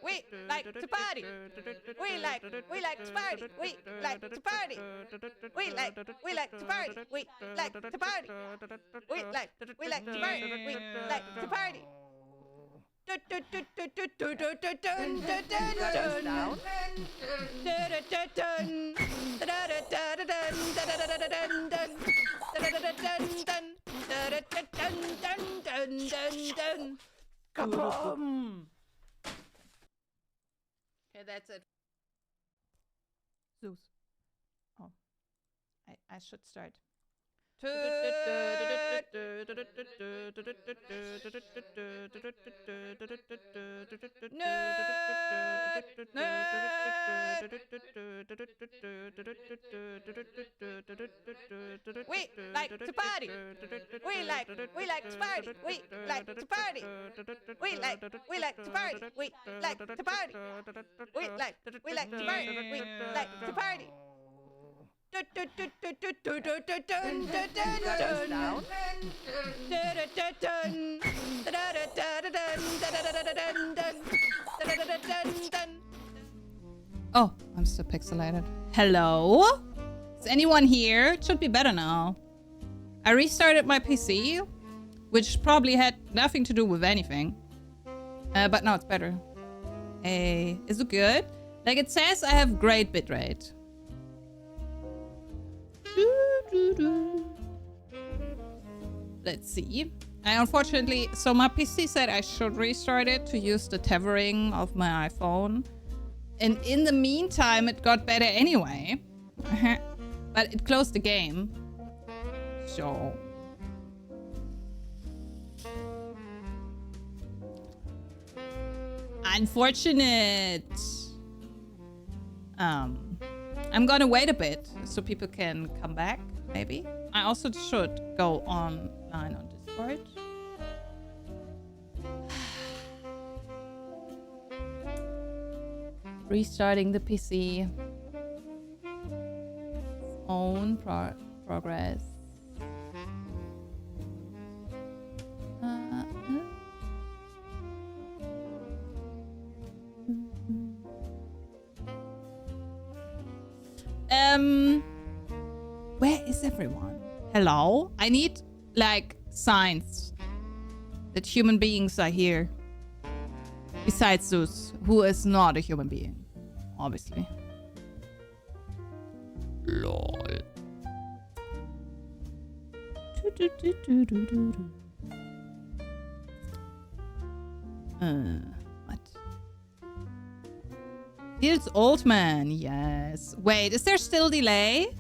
We like to party. We like to party. We like to party. We like to party. We like to party. We like to party. We like to party. Just down. Kaboom! Okay, that's it. Zeus. Oh, I should start. We like to party. We like to party. We like to party. We like to party. We like to party. We like to party. We like to party. Just down. Oh, I'm so pixelated. Hello? Is anyone here? It should be better now. I restarted my PC, which probably had nothing to do with anything. But now it's better. Hey, is it good? Like it says I have great bitrate. Let's see. Unfortunately, so my PC said I should restart it to use the tethering of my iPhone. And in the meantime, it got better anyway. But it closed the game. So... unfortunate. I'm gonna wait a bit so people can come back, maybe. I also should go online on Discord. Restarting the PC. Own progress. Where is everyone? Hello? I need, like, signs that human beings are here. Besides Zeus, who is not a human being, obviously. LOL. What? Feels old man, yes. Wait, is there still delay?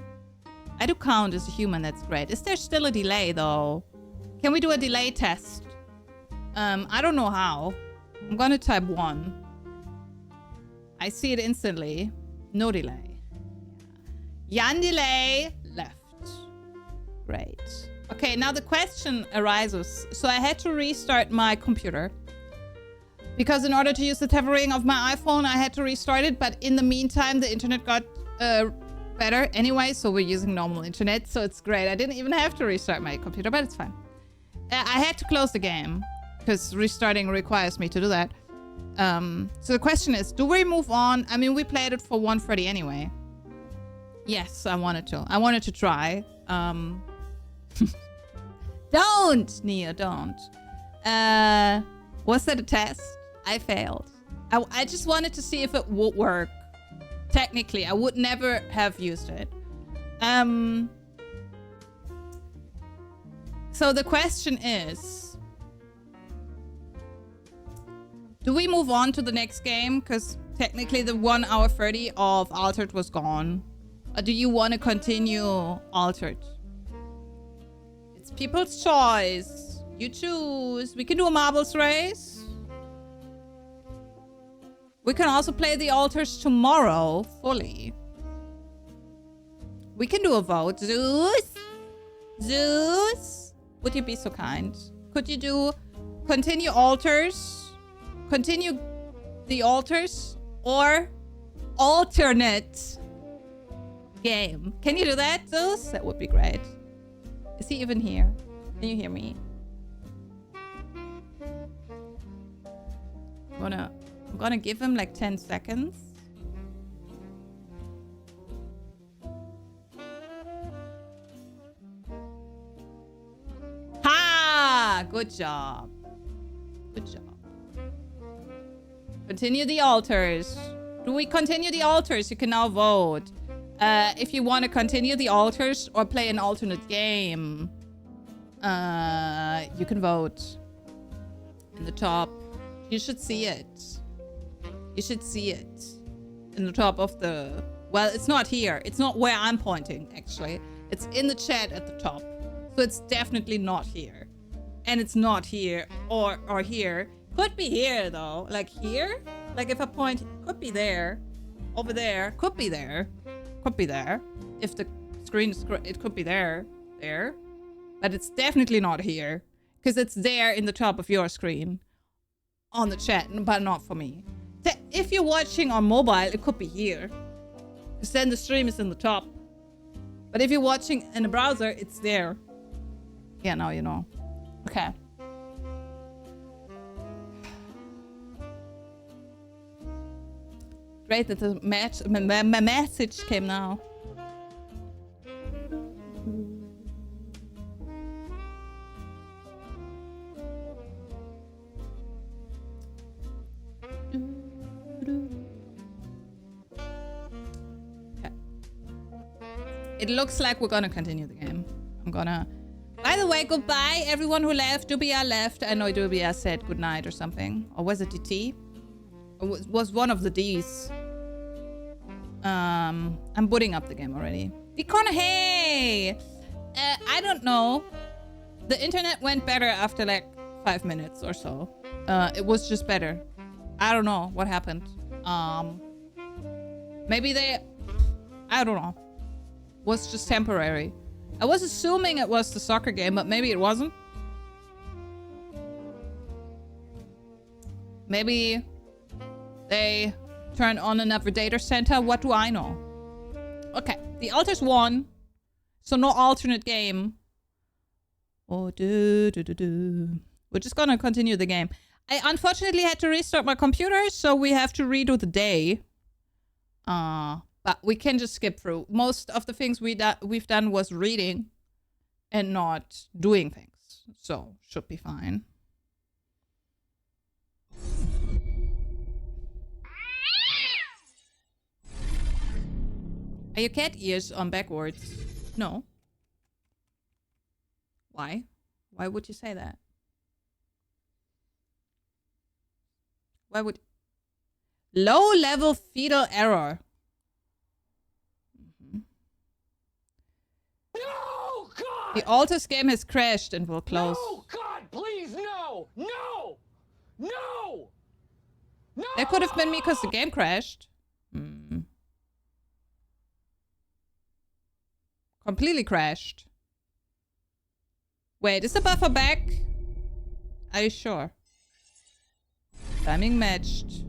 I do count as a human, that's great. Is there still a delay though? Can we do a delay test? I don't know how. I'm gonna type 1. I see it instantly. No delay. Yan delay left. Great. Okay, now the question arises. So I had to restart my computer. Because in order to use the tethering of my iPhone, I had to restart it. But in the meantime, the internet got better anyway. So we're using normal internet. So it's great. I didn't even have to restart my computer, but it's fine. I had to close the game. Because restarting requires me to do that. So the question is, do we move on? I mean, we played it for 1:30 anyway. Yes, I wanted to. I wanted to try. Don't, Nia, don't. Was that a test? I failed. I just wanted to see if it would work. Technically, I would never have used it. So the question is, do we move on to the next game? Because technically the 1 hour 30 of Altered was gone. Or do you want to continue Altered? It's people's choice. You choose. We can do a marbles race. We can also play the altars tomorrow fully. We can do a vote. Zeus? Zeus? Would you be so kind? Could you do continue altars? Continue the altars? Or alternate? game. Can you do that, Zeus? That would be great. Is he even here? Can you hear me? I'm gonna give him like 10 seconds. Ha! Good job. Good job. Continue the altars. Do we continue the altars? You can now vote. If you want to continue the altars or play an alternate game, you can vote. In the top. You should see it. You should see it. In the top of the... Well, it's not here. It's not where I'm pointing, actually. It's in the chat at the top. So it's definitely not here. And it's not here or here. Could be here, though. Like here? Like if I point... Could be there. Over there. Could be there. Could be there. If the screen is... It could be there. There. But it's definitely not here. Because it's there in the top of your screen. On the chat. But not for me. If you're watching on mobile, it could be here. Because then the stream is in the top. But if you're watching in a browser, it's there. Yeah, now you know. Okay. Great that the message came now. Okay. It looks like we're gonna continue the game. I'm gonna... By the way, goodbye everyone who left. Dubia left. I know Dubia said goodnight or something. Or was it the T? Or was one of the Ds. I'm booting up the game already. Deacon, hey! I don't know. The internet went better after like 5 minutes or so. It was just better. I don't know what happened. Maybe they... I don't know. Was just temporary. I was assuming it was the soccer game, but maybe it wasn't. Maybe they turned on another data center. What do I know? Okay, the altars won. So no alternate game. Oh, We're just gonna continue the game. I unfortunately had to restart my computer, so we have to redo the day. But we can just skip through. Most of the things we've done was reading and not doing things. So, should be fine. Are your cat ears on backwards? No. Why? Why would you say that? Why would... Low-level fetal error. No, God! The altars game has crashed and will close. No, God, please, no! No! No! No! That could have been me because the game crashed. Completely crashed. Wait, is the buffer back? Are you sure? Timing matched.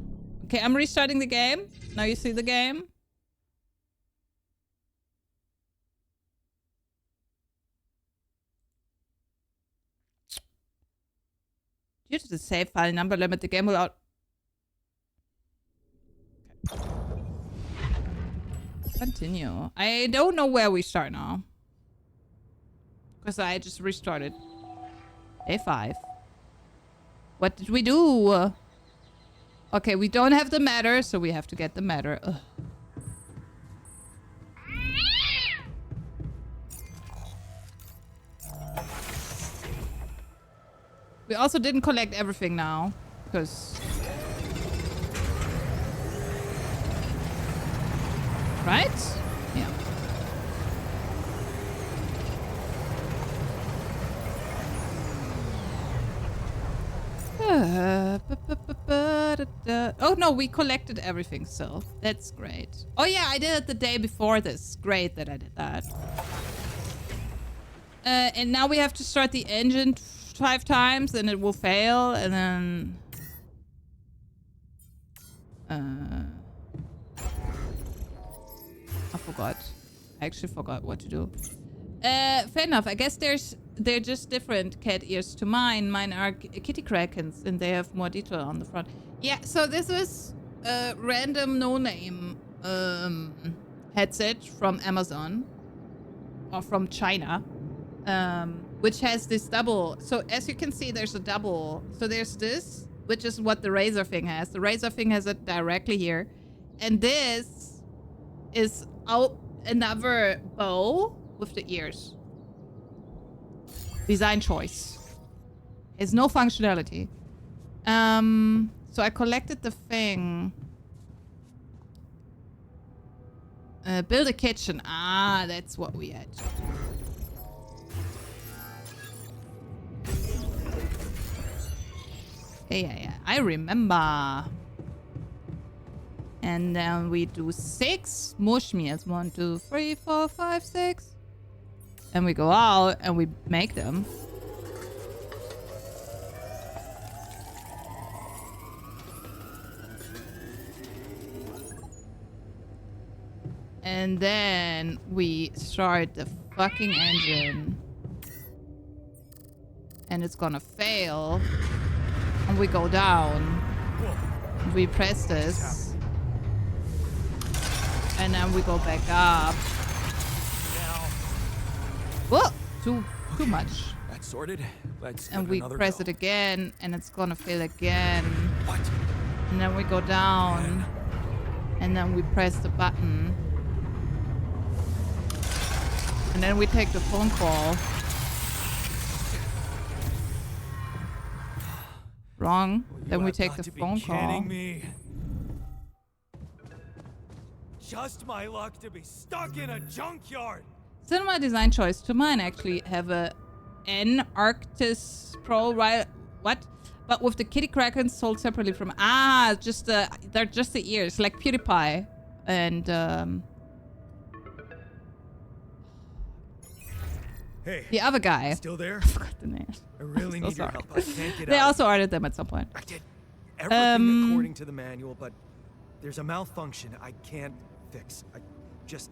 Okay, I'm restarting the game. Now you see the game. Due to the save file number limit, the game will out. Okay. Continue. I don't know where we start now. Because I just restarted. Day 5. What did we do? Okay, we don't have the matter, so we have to get the matter. Ugh. We also didn't collect everything now, because... Right? Yeah. Oh no, we collected everything still. That's great. Oh yeah, I did it the day before this. Great that I did that. And now we have to start the engine 5 times and it will fail and then... I forgot. I actually forgot what to do. Fair enough. I guess they're just different cat ears to mine. Mine are kitty krakens, and they have more detail on the front. Yeah, so this is a random no-name headset from Amazon or from China, which has this double. So as you can see, there's a double. So there's this, which is what the Razer thing has. The Razer thing has it directly here, and this is out another bow with the ears. Design choice. Has no functionality. So I collected the thing. Build a kitchen. Ah, that's what we had to do. Yeah. I remember. And then we do 6 mush meals. 1, 2, 3, 4, 5, 6. And we go out and we make them. And then we start the fucking engine. And it's gonna fail. And we go down. We press this. And then we go back up. Whoa! Too much. That's sorted. Let's and we press it again, and it's gonna fail again. What? And then we go down. And then we press the button. And then we take the phone call. Wrong. Then we take the phone call. Me. Just my luck to be stuck in a junkyard. Cinema design choice. To mine actually have a N Arctis Pro, right? What? But with the kitty krakens sold separately from just they're just the ears, like PewDiePie and Hey, the other guy. Still there? I forgot the name. I really so need your sorry. help. I can't get They out. also ordered them at some point. I did everything according to the manual, but there's a malfunction I can't fix. I just...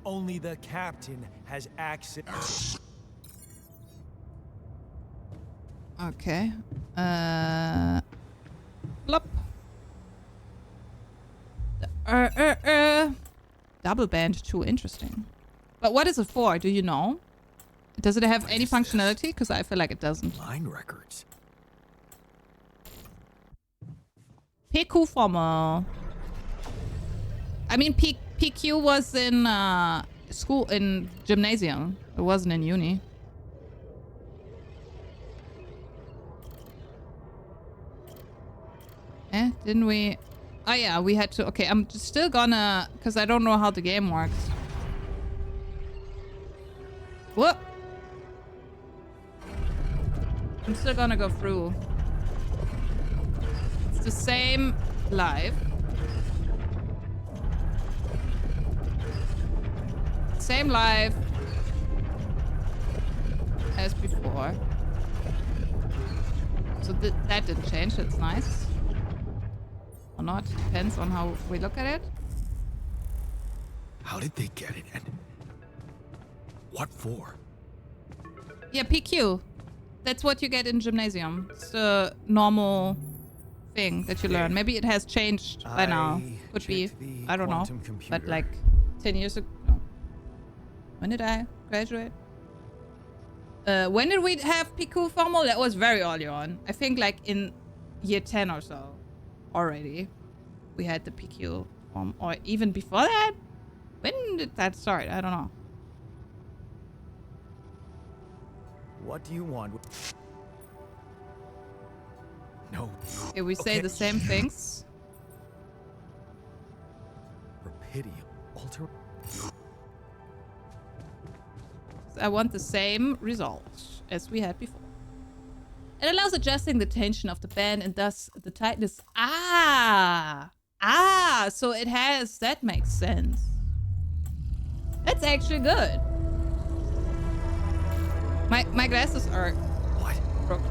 Only the captain has access. Okay. Plop. Double band too interesting. But what is it for? Do you know? Does it have any functionality? Because I feel like it doesn't. Line records. PQ formal. I mean, PQ was in school, in gymnasium. It wasn't in uni. Didn't we? Oh yeah, we had to. Okay, I'm still gonna, because I don't know how the game works. Whoop! I'm still gonna go through. It's the same live. Same live as before. So that didn't change. That's nice. Or not. Depends on how we look at it. How did they get it? And what for? Yeah, PQ. That's what you get in gymnasium. It's the normal thing that you learn. Maybe it has changed by now. Could be. I don't know. But like 10 years ago. When did I graduate? When did we have PQ formal? That was very early on. I think like in year 10 or so already. We had the PQ form. Or even before that? When did that start? I don't know. What do you want? No. Okay, we say the same things. Rapidity. Alter. I want the same results as we had before. It allows adjusting the tension of the band and thus the tightness. So it has, that makes sense. That's actually good. My glasses are What? broken.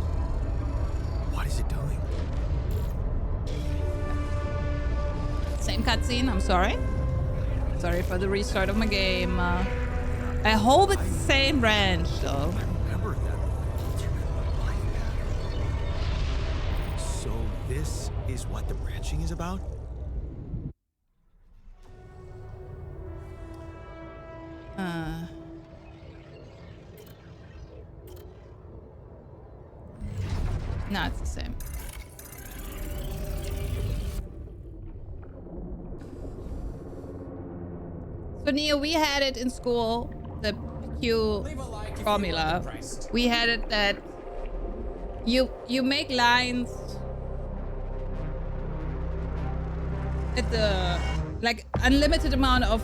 What is it doing? Same cutscene. I'm sorry. Sorry for the restart of my game. I hope it's the same branch, though. I remember that alternate life pattern. So this is what the branching is about? No, it's the same. So Neo, we had it in school, the PQ formula. We had it that you make lines at the like unlimited amount of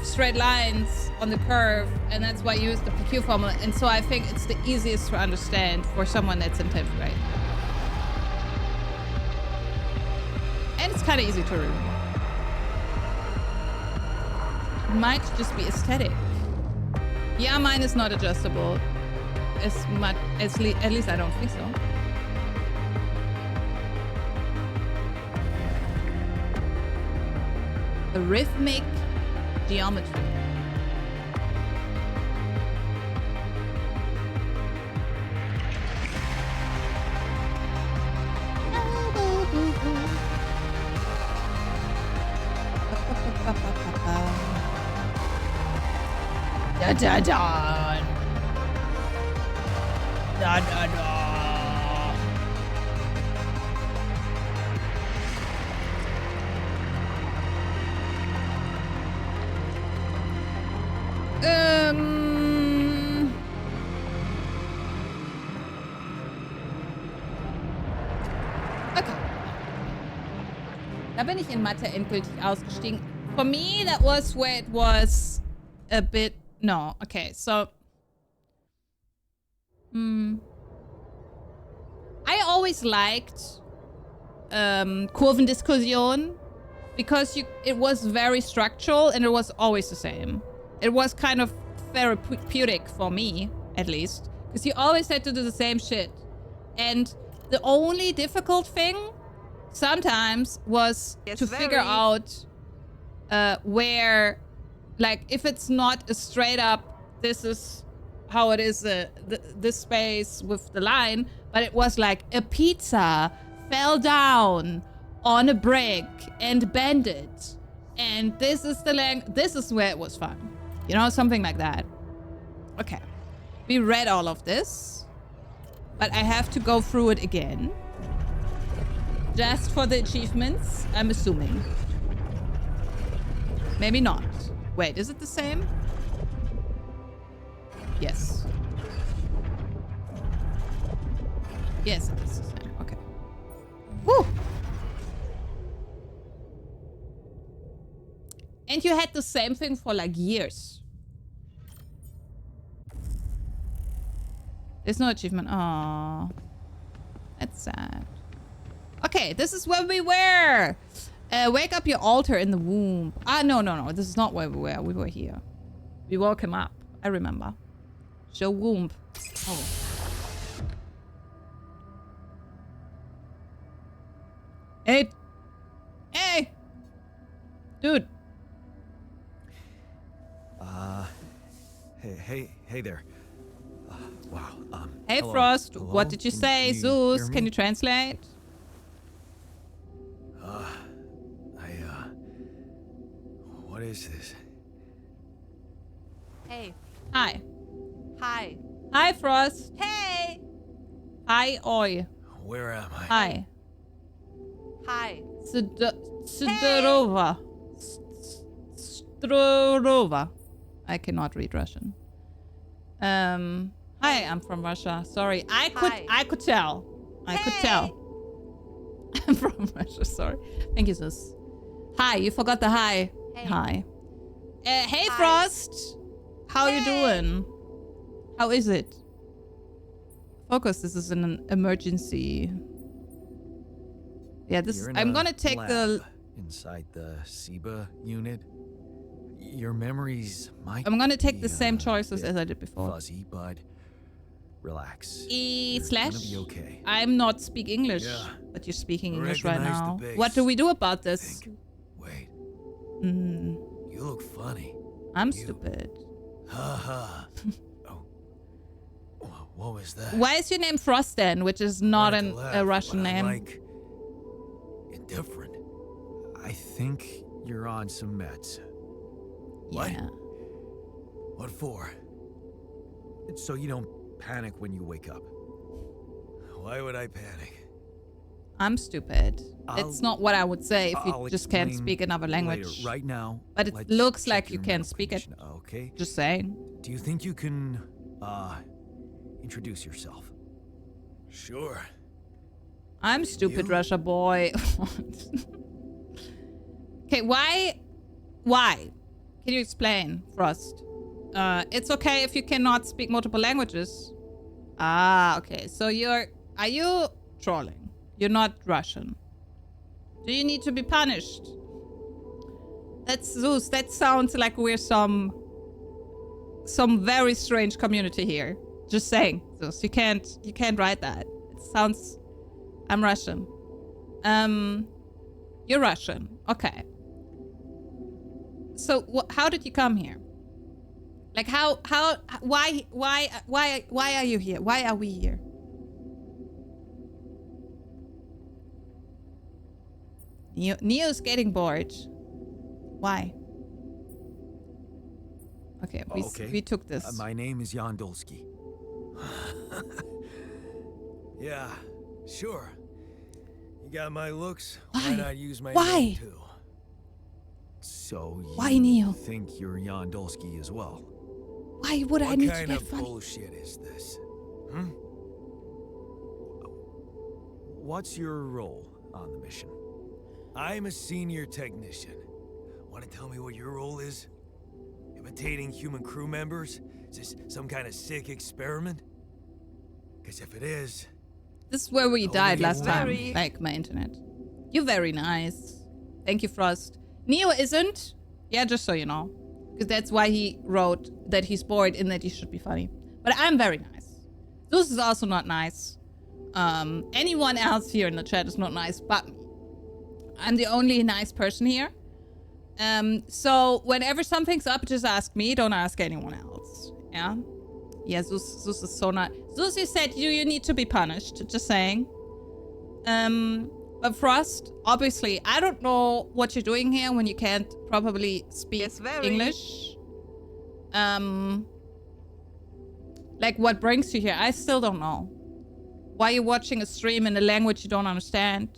straight lines on the curve, and that's why you use the PQ formula. And so I think it's the easiest to understand for someone that's in 10th grade. And it's kind of easy to remember. It might just be aesthetic. Yeah, mine is not adjustable as much, at least I don't think so. The rhythmic geometry. Da da da. Da da da. Okay. Da bin ich in Mathe endgültig ausgestiegen. For me, that was where it was a bit... No, okay, so... I always liked Kurvendiskussion because it was very structural and it was always the same. It was kind of therapeutic for me, at least, because you always had to do the same shit. And the only difficult thing sometimes was to figure out where, like, if it's not a straight up, this is how it is, this space with the line, but it was like a pizza fell down on a brick and bended, and this is the length. This is where it was fun, you know, something like that. Okay, we read all of this, but I have to go through it again just for the achievements, I'm assuming. Maybe not. Wait, is it the same? Yes. Yes, it is the same. Okay. Woo! And you had the same thing for like years. There's no achievement. Oh, that's sad. Okay, this is where we were. Wake up your altar in the womb. Ah, no. This is not where we were. We were here. We woke him up. I remember. Show womb. Oh. Hey. Hey. Dude. Hey there. Wow. Hey, hello. Frost. Hello? What did you say? Can Zeus, hear me? can you translate? What is this? Hey. Hi. Hi. Hi, Frost. Hey. Hi, Oi. Where am I? Hi. Hi. Sidorova. Strorova. I cannot read Russian. Hi, I'm from Russia. Sorry. I could tell. I could tell. I'm from Russia, sorry. Thank you, Zeus. Hi, you forgot the hi. Hey. Hi. Hey, Hi. Frost. How you doing? How is it? Focus, this is an emergency. Yeah, this You're in I'm a gonna take the lab inside the SIBA unit. Your memories might I'm gonna take be the same a choices bit as I did before. fuzzy, but Relax. E You're slash. gonna be okay. I'm not speak English, Yeah. but you're speaking I English right recognize the now. bass. What do we do about this? Think. Wait. Mm, You look funny. I'm You- stupid. Ha ha. Oh. What was that? Why is your name Frosten, which is not Wanted to a laugh, Russian but I'm, name? like indifferent. I think you're on some meds. What? Yeah. What for? It's so you don't panic when you wake up. Why would I panic? I'm stupid. I'll- It's not what I would say if you I'll just can't explain speak another language. later. Right now, But it let's looks check like you your can mental speak it. condition, okay? Just saying. Do you think you can, introduce yourself? Sure. I'm stupid, you? Russia boy. Okay, why? Why? Can you explain, Frost? It's okay if you cannot speak multiple languages. Ah, okay. So are you trolling? You're not Russian. Do you need to be punished? That's Zeus. That sounds like we're some very strange community here. Just saying, Zeus. You can't write that. It sounds. I'm Russian. You're Russian. Okay. So how did you come here? Like why are you here? Why are we here? Neo's getting bored. Why? Okay, we took this. My name is Yandolski. Yeah, sure. You got my looks. Why not use my name too? So Why, you Neo? think you're Yandolski as well? Why would I need to What kind get of funny? bullshit is this? Hmm? What's your role on the mission? I'm a senior technician. Want to tell me what your role is? Imitating human crew members? Is this some kind of sick experiment? Because if it is... This is where we Only died last time. very- Like my internet. You're very nice. Thank you, Frost. Neo isn't. Yeah, just so you know. Because that's why he wrote that he's bored and that he should be funny. But I'm very nice. This is also not nice. Anyone else here in the chat is not nice but me. I'm the only nice person here. So whenever something's up, just ask me. Don't ask anyone else. Yeah? Yeah, Zeus is so nice. Zeus, you said you need to be punished. Just saying. But Frost, obviously, I don't know what you're doing here when you can't probably speak Yes, very. English. Like what brings you here? I still don't know. Why you're watching a stream in a language you don't understand?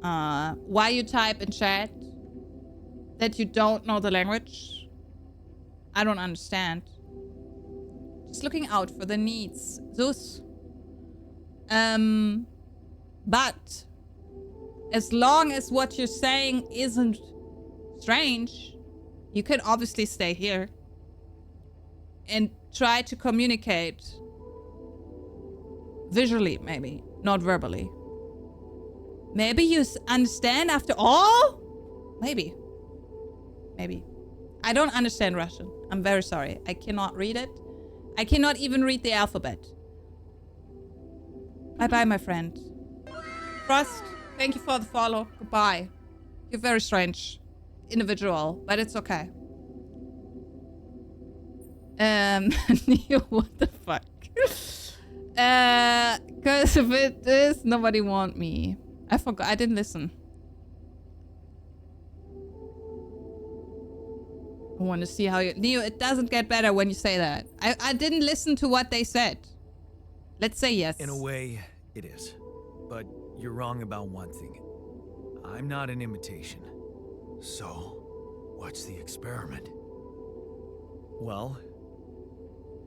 Why you type in chat that you don't know the language? I don't understand. Just looking out for the needs. Zeus. But as long as what you're saying isn't strange, you can obviously stay here and try to communicate visually, maybe, not verbally. Maybe you understand after all? Maybe. Maybe. I don't understand Russian. I'm very sorry. I cannot read it. I cannot even read the alphabet. Bye-bye, my friend. Frost, thank you for the follow. Goodbye. You're very strange individual, but it's okay. Neo, what the fuck? Because if it is, nobody want me. I forgot. I didn't listen. I want to see how you... Neo, it doesn't get better when you say that. I didn't listen to what they said. Let's say yes. In a way, it is. But you're wrong about one thing. I'm not an imitation. So, what's the experiment? Well,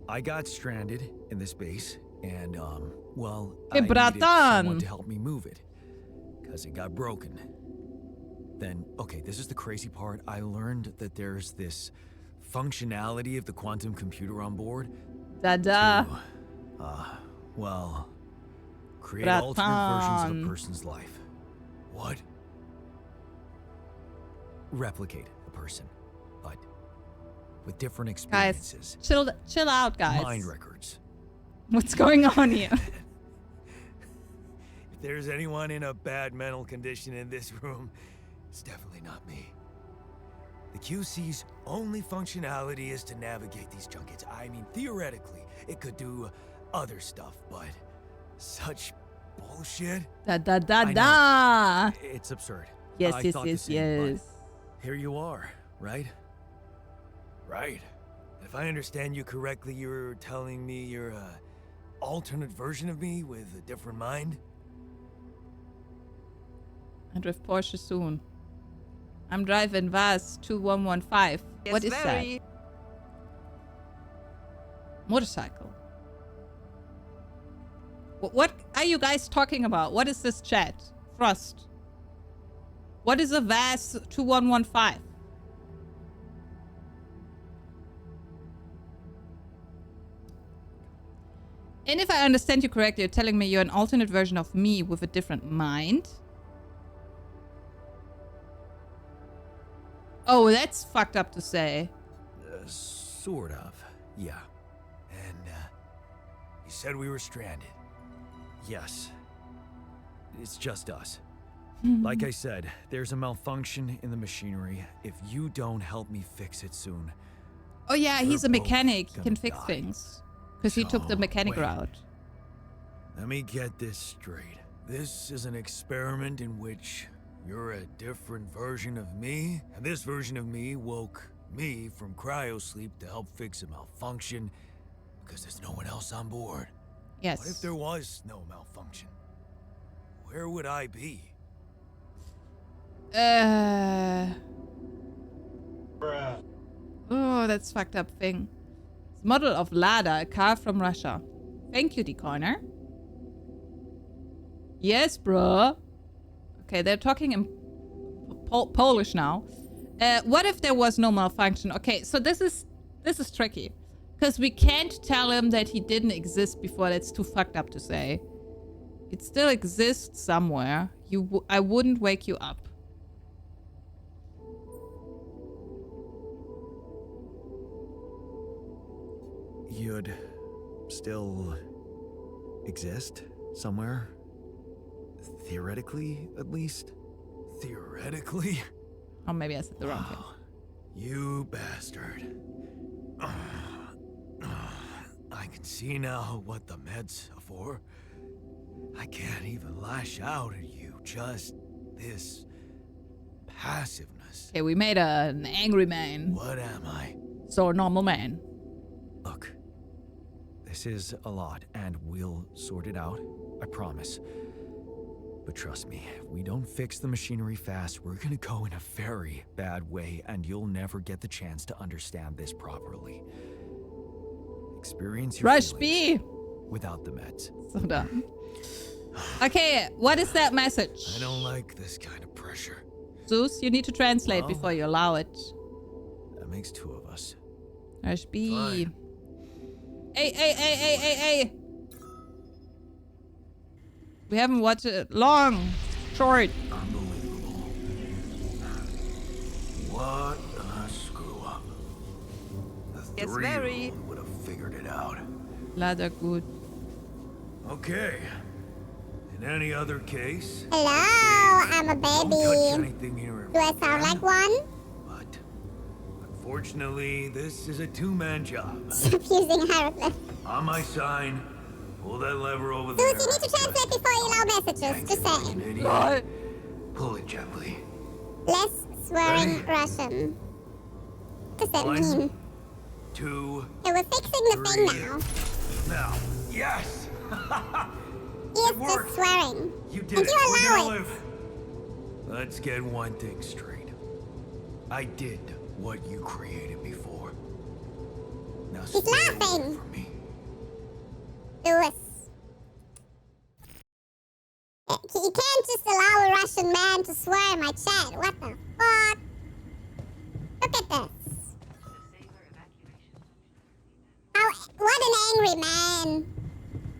I got stranded in this base, and, well, I needed someone to help me move it. Because it got broken. Then, okay, this is the crazy part. I learned that there's this functionality of the quantum computer on board. Dada. Well, create alternate versions of a Bratan. person's life. What? Replicate a person, but with different Guys, experiences. chill out, guys. Mind records. What's going on here? If there's anyone in a bad mental condition in this room, it's definitely not me. The QC's only functionality is to navigate these junkets. I mean, theoretically, it could do other stuff, but such bullshit? Da da da I know. da. It's absurd. Yes, I yes, thought the yes, same, but yes. here you are, right? Right. If I understand you correctly, you're telling me you're a alternate version of me with a different mind? I drive Porsche soon. I'm driving Vaz 2115. What is that? Motorcycle. What are you guys talking about? What is this chat? Frost. What is a Vaz 2115? And if I understand you correctly, you're telling me you're an alternate version of me with a different mind? Oh, that's fucked up to say. Sort of, yeah. And, you said we were stranded. Yes. It's just us. Like I said, there's a malfunction in the machinery. If you don't help me fix it soon... Oh yeah, he's a we're both mechanic. He gonna can fix die. things. Because he took the So, mechanic wait. route. Let me get this straight. This is an experiment in which you're a different version of me, and this version of me woke me from cryosleep to help fix a malfunction because there's no one else on board. Yes. What if there was no malfunction? Where would I be? Oh, that's fucked up thing. It's model of Lada, a car from Russia. Thank you, Decoiner. Yes, bro. Okay, they're talking in Polish now. What if there was no malfunction? Okay, so this is tricky. Because we can't tell him that he didn't exist before. That's too fucked up to say. It still exists somewhere. I wouldn't wake you up. You'd still exist somewhere? Theoretically, at least? Theoretically? Oh, maybe I said the wrong thing. You bastard. I can see now what the meds are for. I can't even lash out at you. Just this passiveness. Okay, we made an angry man. What am I? So a normal man. Look, this is a lot, and we'll sort it out. I promise. But trust me, if we don't fix the machinery fast, we're gonna go in a very bad way, and you'll never get the chance to understand this properly. Experience your Rush feelings B. without the meds. So dumb. Okay, what is that message? I don't like this kind of pressure. Zeus, you need to translate Well, before you allow it. That makes two of us. Rush B. Fine. Hey. We haven't watched it long. Short. Unbelievable. What a screw up. The Yes, very. three-year-old would have figured it out. Ladder good. Okay. In any other case, Hello, I'm a don't touch baby. anything here. Do I sound like one? But unfortunately, this is a two-man job. Stop using hieroglyphs. On my sign, pull that lever over Zeus, there. you need to translate before you allow messages. Just saying. Idiot. Pull it gently. Less swearing Ready? Russian. What does that One, mean? 2, Okay, we're fixing the thing three. now. now. Yes! He is worked. just swearing. You did And it. you We're allow gonna it. live. Let's get one thing straight. I did what you created me for. Now He's stay away laughing. from me. Lewis. You can't just allow a Russian man to swear in my chat. What the fuck? Look at this. What an angry man.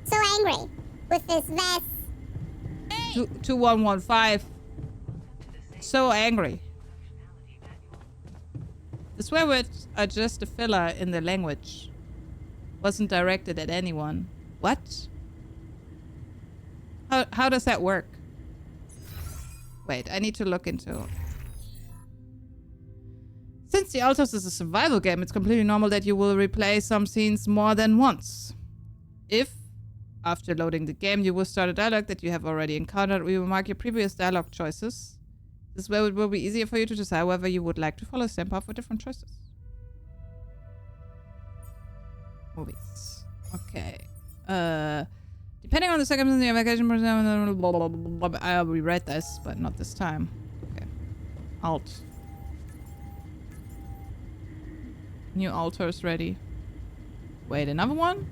So angry with his vest. 2115. So angry. The swear words are just a filler in the language. Wasn't directed at anyone. What? How does that work? Wait, I need to look into... Since The Altars is a survival game, it's completely normal that you will replay some scenes more than once. If, after loading the game, you will start a dialogue that you have already encountered, we will mark your previous dialogue choices. This way it will be easier for you to decide whether you would like to follow the same path for different choices. Movies. Okay. Depending on the circumstances, the vacation... I already read this, but not this time. Okay. Alt. New altars ready. Wait, another one?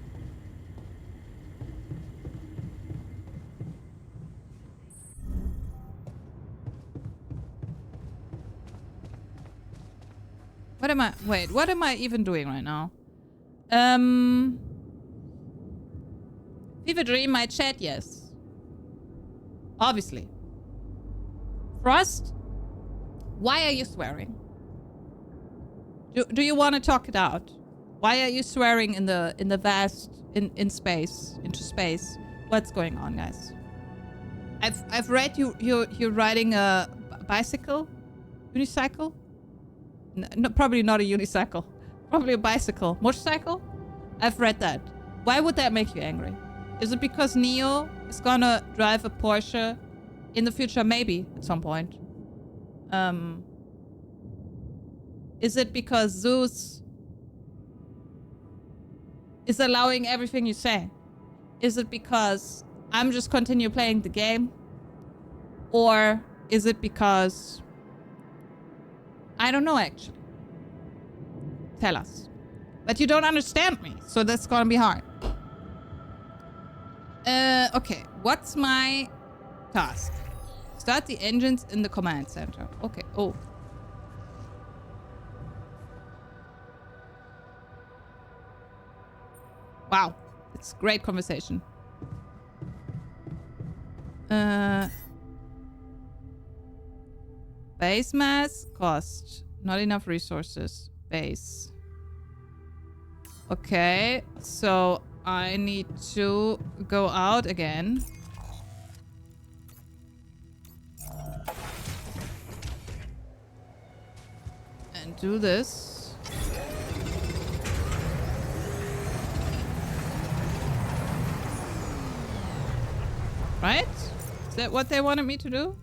What am I... Wait, what am I even doing right now? Fever Dream, my chat, yes. Obviously. Frost? Why are you swearing? Do you want to talk it out? Why are you swearing in the vast in space, into space? What's going on, guys? I've read you're riding a bicycle, unicycle. No, probably not a unicycle. Probably a bicycle, motorcycle. I've read that. Why would that make you angry? Is it because Neo is gonna drive a Porsche in the future? Maybe at some point. Is it because Zeus is allowing everything you say? Is it because I'm just continue playing the game? Or is it because... I don't know, actually. Tell us. But you don't understand me, so that's gonna be hard. Okay. What's my task? Start the engines in the command center. Okay. Oh. Wow. It's great conversation. Base mass cost. Not enough resources. Base. Okay. So I need to go out again. And do this. Right? Is that what they wanted me to do?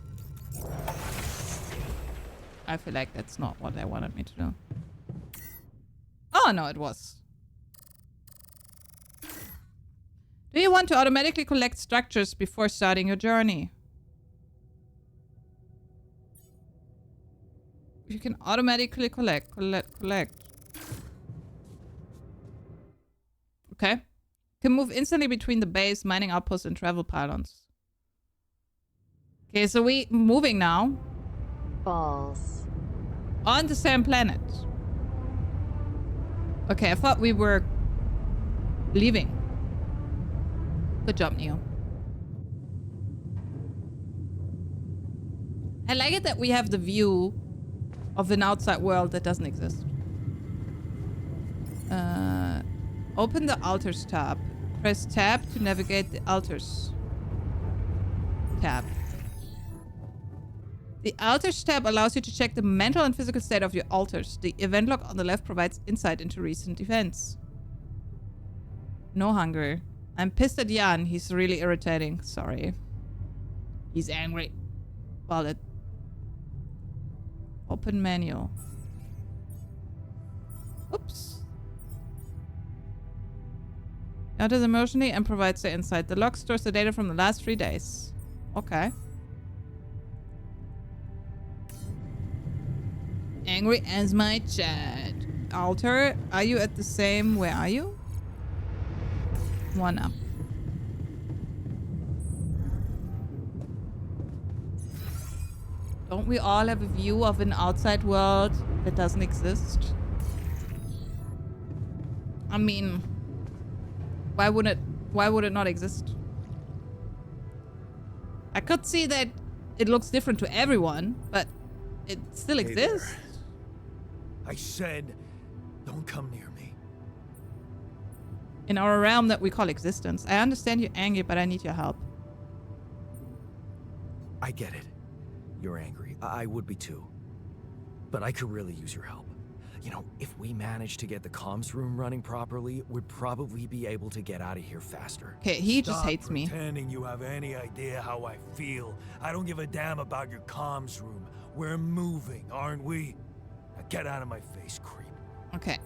I feel like that's not what they wanted me to do. Oh, no, it was. Do you want to automatically collect structures before starting your journey? You can automatically collect. Okay. Can move instantly between the base, mining outposts, and travel pylons. Okay, so we moving now. Balls. On the same planet. Okay, I thought we were leaving. Good job, Neo. I like it that we have the view of an outside world that doesn't exist. Open the altars tab. Press tab to navigate the altars tab. The altars tab allows you to check the mental and physical state of your altars. The event log on the left provides insight into recent events. No hunger. I'm pissed at Jan. He's really irritating. Sorry. He's angry. Wallet. Open manual. Oops. Enters emotionally and provides the insight. The log stores the data from the last 3 days. Okay. Angry as my chat. Alter, are you at the same? Where are you? One up. Don't we all have a view of an outside world that doesn't exist? I mean, why would it not exist? I could see that it looks different to everyone, but it still exists. There. I said, don't come near me. in our realm that we call existence. I understand you're angry, but I need your help. I get it. You're angry. I would be too. But I could really use your help. You know, if we manage to get the comms room running properly, we'd probably be able to get out of here faster. Okay, he just Stop hates me. pretending you have any idea how I feel. I don't give a damn about your comms room. We're moving, aren't we? Now get out of my face, creep. Okay.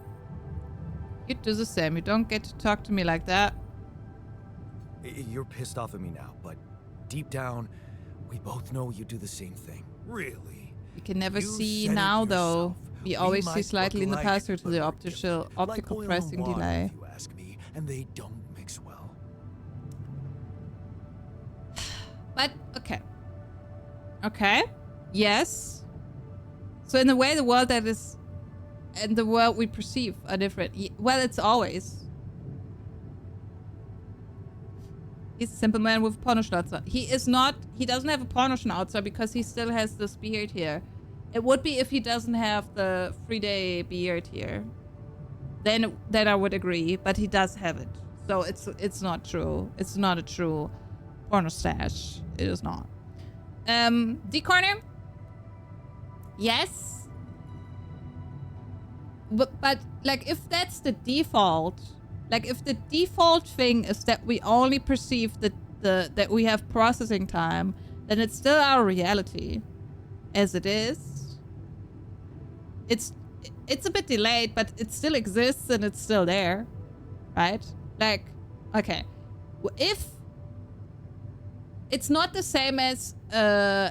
You do the same. You don't get to talk to me like that. You're pissed off at me now, but deep down, we both know you do the same thing. Really? You can never You see said it now, though. yourself. We We always see might slightly look in the alike, past due to but the we're optical different. Like optical oil and pressing water, delay. if you ask me, and they don't mix well. But, okay. Okay. Yes. So in the way the world that is... and the world we perceive are different. Well, it's always. He's a simple man with a porno schnauzer. He is not... He doesn't have a porno schnauzer because he still has this beard here. It would be if he doesn't have the Funday beard here. Then I would agree. But he does have it. So it's not true. It's not a true porno stash. It is not. D-Corner? Yes. But like if that's the default, like if the default thing is that we only perceive that we have processing time, then it's still our reality as it is. It's a bit delayed, but it still exists and it's still there, right? Like, okay, if it's not the same as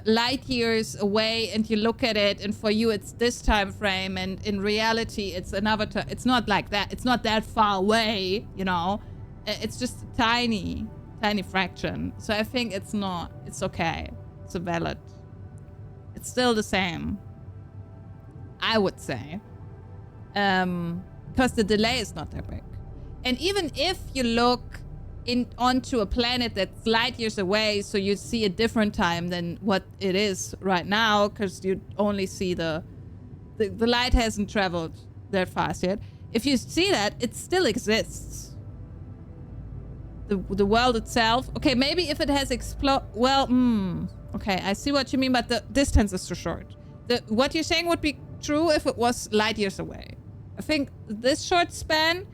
light years away and you look at it and for you it's this time frame and in reality it's another time. It's not like that. It's not that far away, you know. It's just a tiny fraction. So I think it's okay. It's a valid. It's still the same, I would say. Because the delay is not that big. And even if you look onto a planet that's light years away, so you see a different time than what it is right now, because you only see the light hasn't traveled that fast yet. If you see that, it still exists. The world itself. Okay, maybe if it has okay, I see what you mean, but the distance is too short. What you're saying would be true if it was light years away. I think this short span,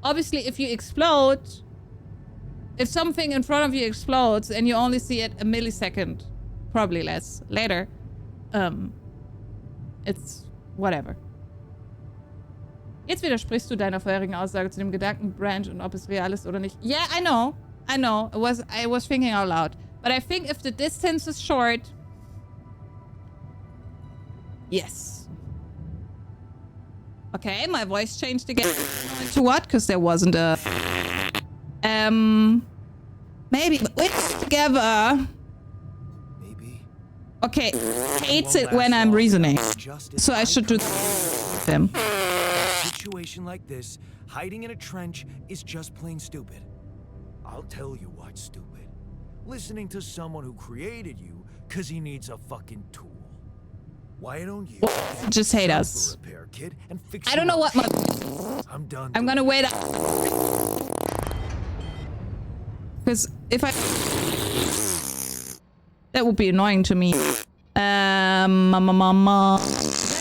obviously if you explode, if something in front of you explodes and you only see it a millisecond, probably less, later, it's whatever. Jetzt widersprichst du deiner vorherigen Aussage zu dem Gedankenbranch und ob es real ist oder nicht. Yeah, I know. I was thinking out loud. But I think if the distance is short, yes. Okay, my voice changed again. To what? Because there wasn't a... Maybe, but we're together. Maybe. Okay, hates it when I'm reasoning. So I should do with him. A situation like this, hiding in a trench is just plain stupid. I'll tell you what's stupid. Listening to someone who created you because he needs a fucking tool. Why don't you just hate us? Repair kit and fix I don't know what my... I'm done. I'm gonna wait. Because if I... That would be annoying to me.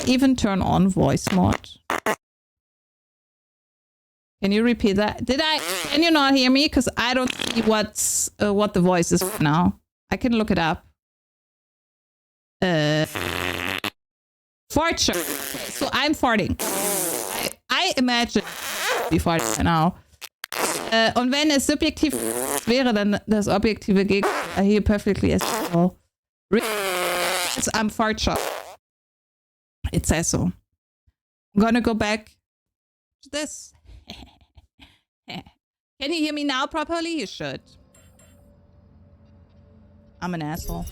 Even turn on voice mode. Can you repeat that? Can you not hear me? Because I don't see what the voice is right now. I can look it up. Fart shirt. So I'm farting. I imagine be farting right now. Und wenn es subjektiv wäre, dann das objektive Gegenteil hier perfectly as well. I'm fart shot. It says so. I'm gonna go back to this. Can you hear me now properly? You should. I'm an asshole.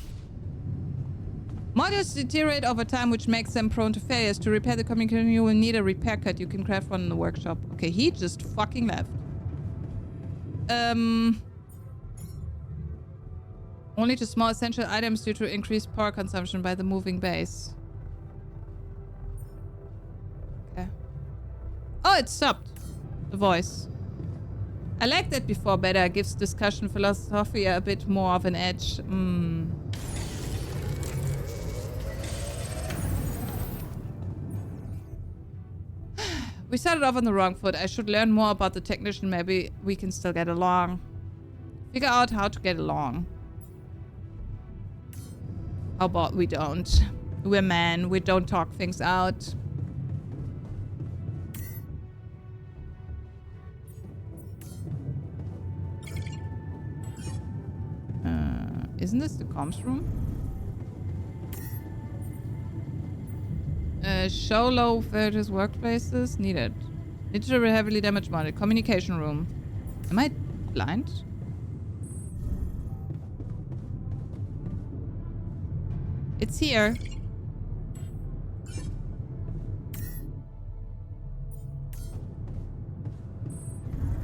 Modules deteriorate over time, which makes them prone to failures. To repair the communication, you will need a repair kit. You can craft one in the workshop. Okay, he just fucking left. Only to small essential items due to increased power consumption by the moving base. Okay. Oh, it stopped. The voice. I like that before better. Gives discussion philosophy a bit more of an edge. We started off on the wrong foot. I should learn more about the technician. Maybe we can still get along. Figure out how to get along. How about we don't? We're men. We don't talk things out. Isn't this the comms room? Show low various workplaces needed. Literally heavily damaged mounted. Communication room. Am I blind? It's here.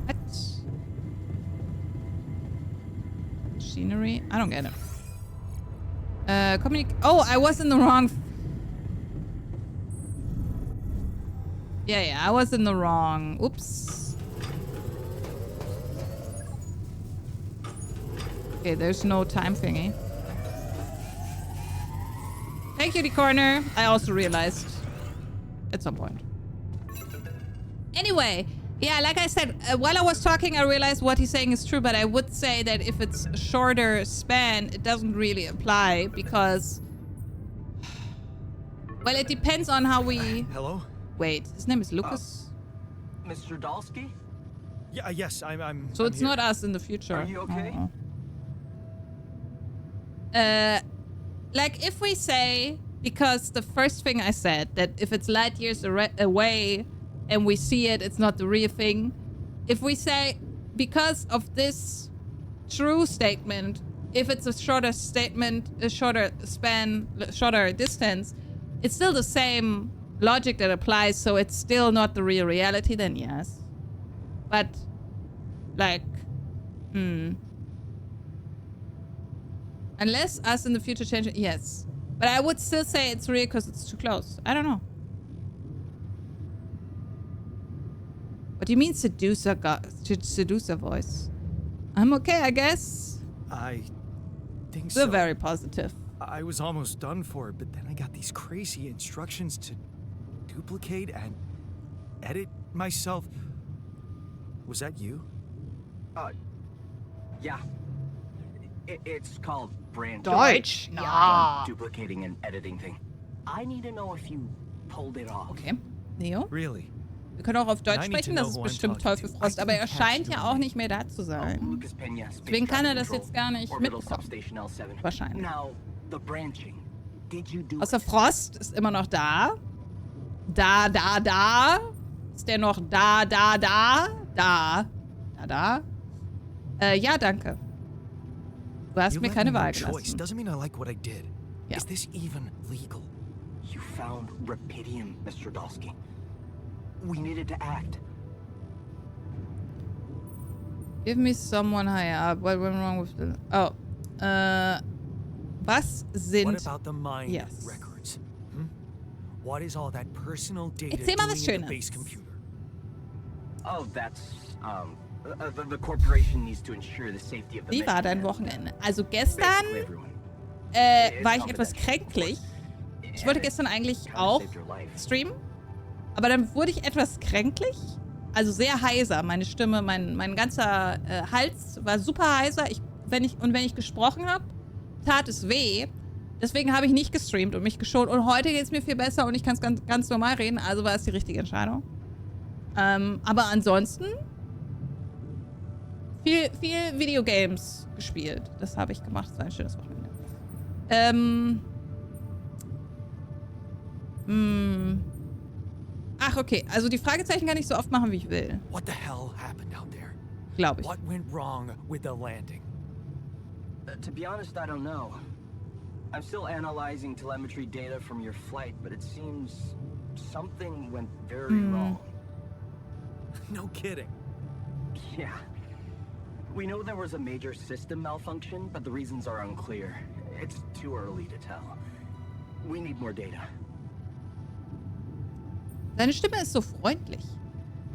What? Machinery? I don't get it. Oh, I was in the wrong... Yeah, I was in the wrong... Oops. Okay, there's no time thingy. Thank you, the corner. I also realized at some point. Anyway, yeah, like I said, while I was talking, I realized what he's saying is true, but I would say that if it's a shorter span, it doesn't really apply because... Well, it depends on how we... Hello? Wait, his name is Lucas? Mr. Dalsky? Yeah, yes, I'm So I'm it's here. not us in the future. Are you okay? Like if we say, because the first thing I said, that if it's light years away and we see it, it's not the real thing. If we say, because of this true statement, if it's a shorter statement, a shorter span, shorter distance, it's still the same logic that applies, so it's still not the real reality, then yes. But, like, Unless us in the future change it, yes. But I would still say it's real because it's too close. I don't know. What do you mean seducer voice? I'm okay, I guess. I think They're so. very positive. I was almost done for it, but then I got these crazy instructions to duplicate and edit myself. Was that you? Yeah. It's called branch. Deutsch? Yeah, duplicating and editing thing. I need to know if you pulled it off. Okay. Neo? Really? Wir können auch auf Deutsch I need to sprechen, das know ist who I'm bestimmt talking to. Teufelsfrost, aber er scheint ja auch nicht mehr da zu sein. Lucas Peña, space Deswegen kann er das traffic jetzt gar nicht control, orbital mitbekommen. substation L7. Wahrscheinlich. Now, the branching. Did you do Außer it? Frost ist immer noch da. Da. Ist der noch da? Ja, danke. Du hast You mir let keine me no Wahl choice gelassen. doesn't mean I like what I did. Yeah. Is this even legal? You found Rapidium, Mr. Dalsky. We needed to act. Give me someone higher up. What went wrong with the... Oh. Was sind... What about the mine Yes. records? What is all that personal data Erzähl mal doing was in the Schönes. base computer? Oh, that's, the corporation needs to ensure the safety of the Wie war mission dein and Wochenende? Also gestern basically everyone. war ich etwas kränklich. Ich wollte gestern eigentlich auch streamen, aber dann wurde ich etwas kränklich. Also sehr heiser. Meine Stimme, mein ganzer Hals war super heiser. Wenn ich gesprochen habe, tat es weh. Deswegen habe ich nicht gestreamt und mich geschont. Und heute geht es mir viel besser und ich kann es ganz normal reden. Also war es die richtige Entscheidung. Aber ansonsten viel Videogames gespielt. Das habe ich gemacht. Das war ein schönes Wochenende. Ach, okay. Also die Fragezeichen kann ich so oft machen, wie ich will. What the hell happened out there? Glaube ich. What went wrong with the landing? To be honest, I don't know. I'm still analyzing telemetry data from your flight, but it seems something went very wrong. No kidding. Yeah. We know there was a major system malfunction, but the reasons are unclear. It's too early to tell. We need more data. Deine Stimme ist so freundlich.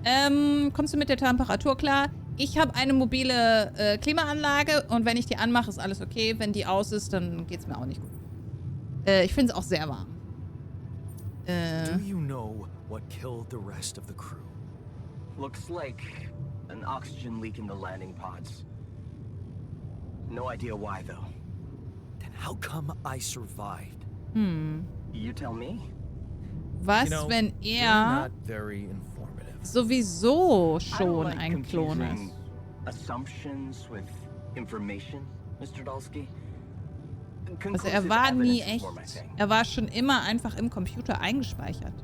Kommst du mit der Temperatur klar? Ich habe eine mobile Klimaanlage und wenn ich die anmache, ist alles okay. Wenn die aus ist, dann geht es mir auch nicht gut. Ich finde es auch sehr warm. Do you know what killed the rest of the crew? Looks like an oxygen leak in the landing pods. No idea why, though. Then how come I survived? You tell me. Was, You know, wenn you're er not very informative. sowieso I don't schon like ein Klon confusing ist? assumptions with information, Mr. Dolsky. Also er war nie echt. Er war schon immer einfach im Computer eingespeichert.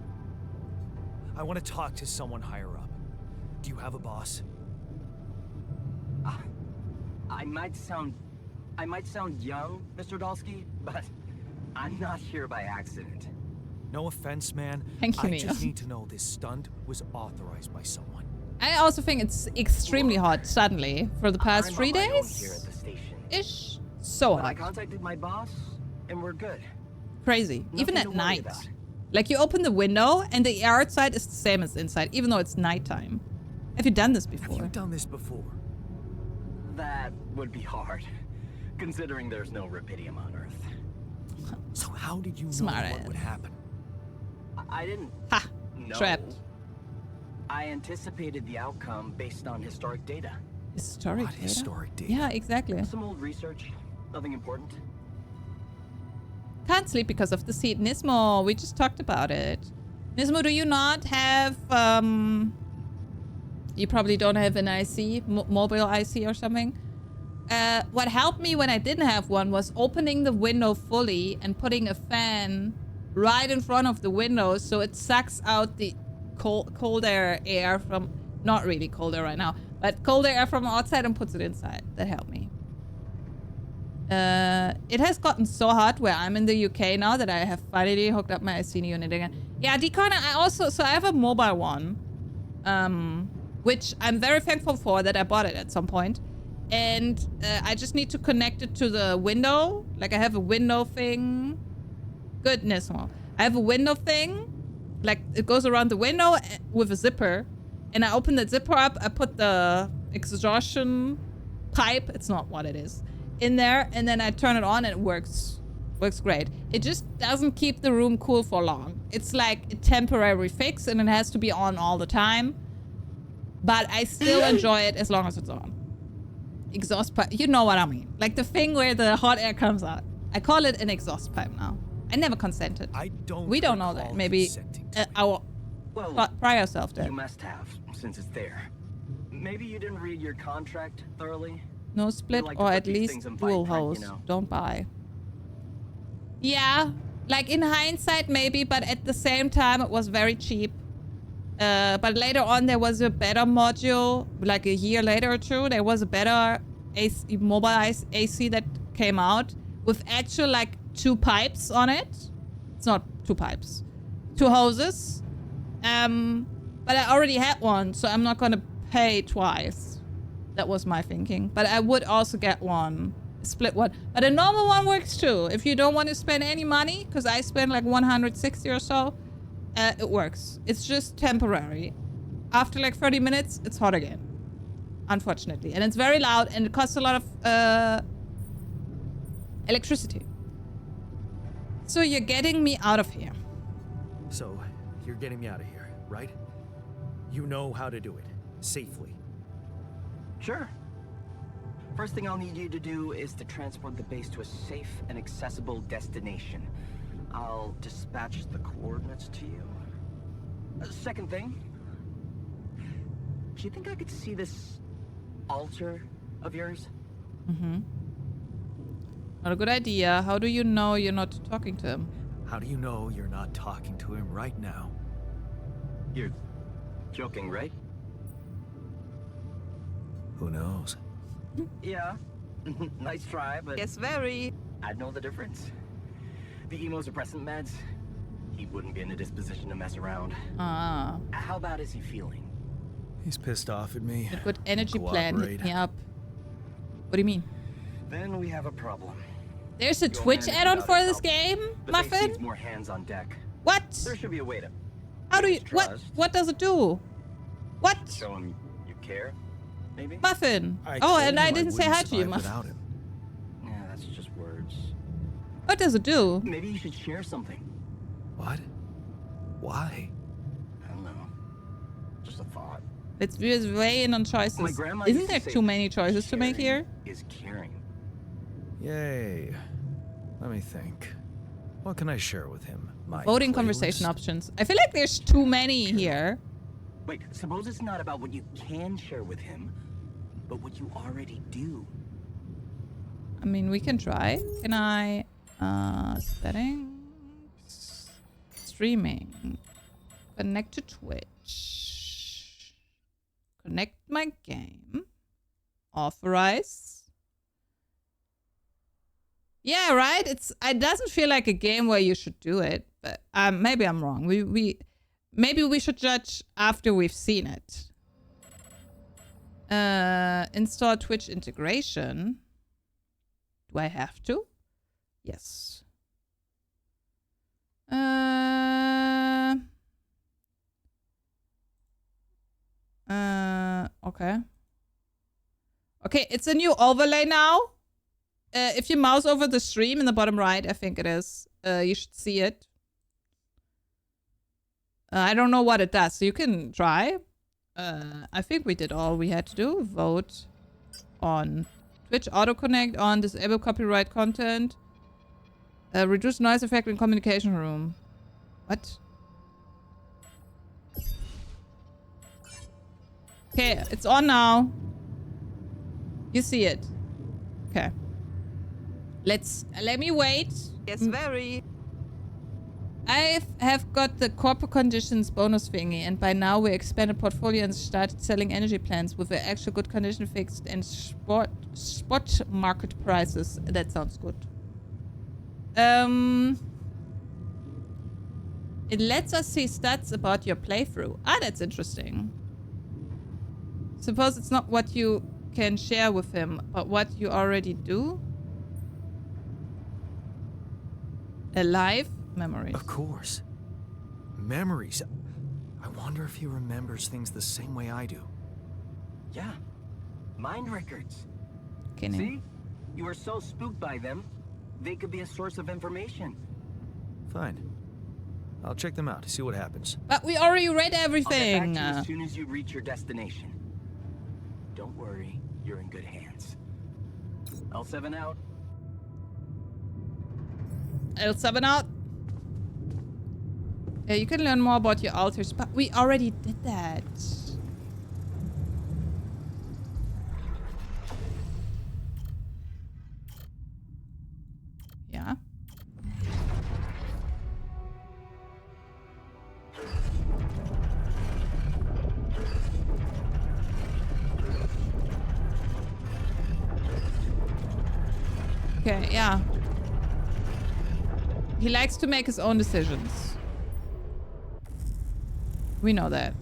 I want to talk to someone higher up. Do you have a boss? I might sound young, Mr. Dolsky, but I'm not here by accident. No offense, man. Thank you, I Neil. just need to know this stunt was authorized by someone. I also think it's extremely hot suddenly for the past I'm 3 on my own here days. at the station. Ish. So But I hot. contacted my boss, and we're good. Crazy. Even Nothing at to worry night. about. Like you open the window and the air outside is the same as inside, even though it's nighttime. Have you done this Have before? you done this before? That would be hard, considering there's no rubidium on Earth. So how did you know Smart what ass. would happen? I didn't Ha! know. Trapped. I anticipated the outcome based on historic data. Historic What data? historic data? Yeah, exactly. Some old research, nothing important. Can't sleep because of the seat. Nismo, we just talked about it. Nismo, do you not have, you probably don't have an IC, mobile IC or something? What helped me when I didn't have one was opening the window fully and putting a fan right in front of the window so it sucks out the colder air from, not really colder right now, but colder air from outside and puts it inside. That helped me. It has gotten so hot where I'm in the UK now that I have finally hooked up my IC unit again. Yeah, Decon, I have a mobile one, which I'm very thankful for that I bought it at some point. And I just need to connect it to the window. Like I have a window thing. Goodness, well, I have a window thing. Like it goes around the window with a zipper. And I open the zipper up. I put the exhaustion pipe. It's not what it is. In there, and then I turn it on and it works great. It just doesn't keep the room cool for long. It's like a temporary fix and it has to be on all the time, but I still enjoy it as long as it's on. Exhaust pipe, you know what I mean, like the thing where the hot air comes out. I call it an exhaust pipe now. I never consented. We don't know that. Maybe our prior self did. You must have, since it's there. Maybe you didn't read your contract thoroughly. No split like to or put at these least things in dual fine print, host. you know. Don't buy. Yeah, like in hindsight maybe, but at the same time it was very cheap. But later on there was a better module, like a year later or two, there was a better AC, mobile AC that came out with actual like 2 pipes on it. It's not 2 pipes, 2 hoses. But I already had one, so I'm not gonna pay twice. That was my thinking. But I would also get one, a split one. But a normal one works too. If you don't want to spend any money, because I spent like 160 or so, it works. It's just temporary. After like 30 minutes, it's hot again. Unfortunately. And it's very loud and it costs a lot of electricity. So you're getting me out of here. So, you're getting me out of here, right? You know how to do it. Safely. Sure. First thing I'll need you to do is to transport the base to a safe and accessible destination. I'll dispatch the coordinates to you. Second thing, do you think I could see this altar of yours? Mm-hmm. Not a good idea. How do you know you're not talking to him? How do you know you're not talking to him right now? You're joking, right? Who knows? Yeah. Nice try, but Yes, very. I'd know the difference. The immunosuppressant meds, he wouldn't be in a disposition to mess around. Ah. How bad is he feeling? He's pissed off at me. A good energy plan. Hit me up. What do you mean? Then we have a problem. There's a Your Twitch man is add-on without for his this help. game, The base Muffin? needs more hands on deck. What? There should be a way to How do you... gain his What? trust, What does it do? What? show him you care. maybe? Muffin. I Oh, told and I him didn't say wouldn't hi to you, survive Muffin. without him. Yeah, that's just words. What does it do? Maybe you should share something. What? Why? I don't know. Just a thought. Let's weigh in on My choices. grandma Isn't used to there say, too many choices to make "Sharing here? is caring." Yay. Let me think. What can I share with him? My Voting playlist? conversation options. I feel like there's too many here. Wait, suppose it's not about what you can share with him, but what you already do. I mean, we can try. Can I... settings... Streaming. Connect to Twitch. Connect my game. Authorize. Yeah, right? It doesn't feel like a game where you should do it, but maybe I'm wrong. Maybe we should judge after we've seen it. Install Twitch integration. Do I have to? Yes. Okay. Okay, it's a new overlay now. If you mouse over the stream in the bottom right, I think it is, you should see it. I don't know what it does, so you can try. I think we did all we had to do. Vote on. Twitch auto connect on. Disable copyright content. Reduce noise effect in communication room. What? Okay, it's on now. You see it. Okay. Let me wait. Yes, very. I have got the corporate conditions bonus thingy, and by now we expanded portfolio and started selling energy plans with the actual good condition fixed and spot market prices. That sounds good. It lets us see stats about your playthrough. Ah, that's interesting. Suppose it's not what you can share with him, but what you already do. Alive memories. Of course. Memories. I wonder if he remembers things the same way I do. Yeah. Mind records. Okay, now. See? You are so spooked by them, they could be a source of information. Fine. I'll check them out to see what happens. But we already read I'll everything. get back to you as soon as you reach your destination. Don't worry, you're in good hands. L7 out. L7 out. Yeah, you can learn more about your altars, but we already did that. Yeah. Okay, yeah. He likes to make his own decisions. We know that.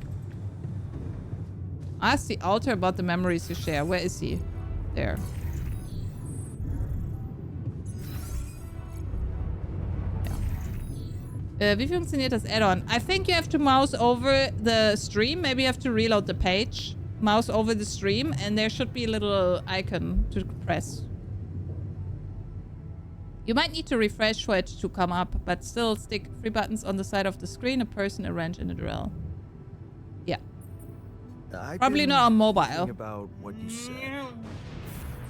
Ask the altar about the memories you share. Where is he? There. Ja. Wie funktioniert das Add-on? I think you have to mouse over the stream. Maybe you have to reload the page. Mouse over the stream and there should be a little icon to press. You might need to refresh for it to come up, but still stick 3 buttons on the side of the screen, a person, a wrench, and a drill. Yeah. Probably not on mobile. About what you said.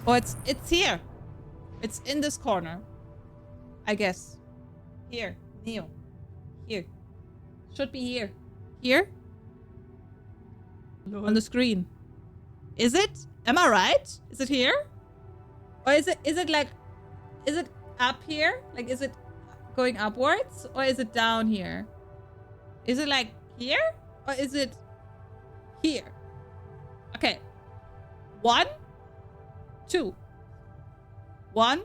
Oh, it's here. It's in this corner. I guess. Here. Neo. Here. Should be here. Here? No. On the screen. Is it? Am I right? Is it here? Or is it like... Is it up here? Like, is it going upwards? Or is it down here? Is it like here? Or is it here? Okay. 1, 2. 1,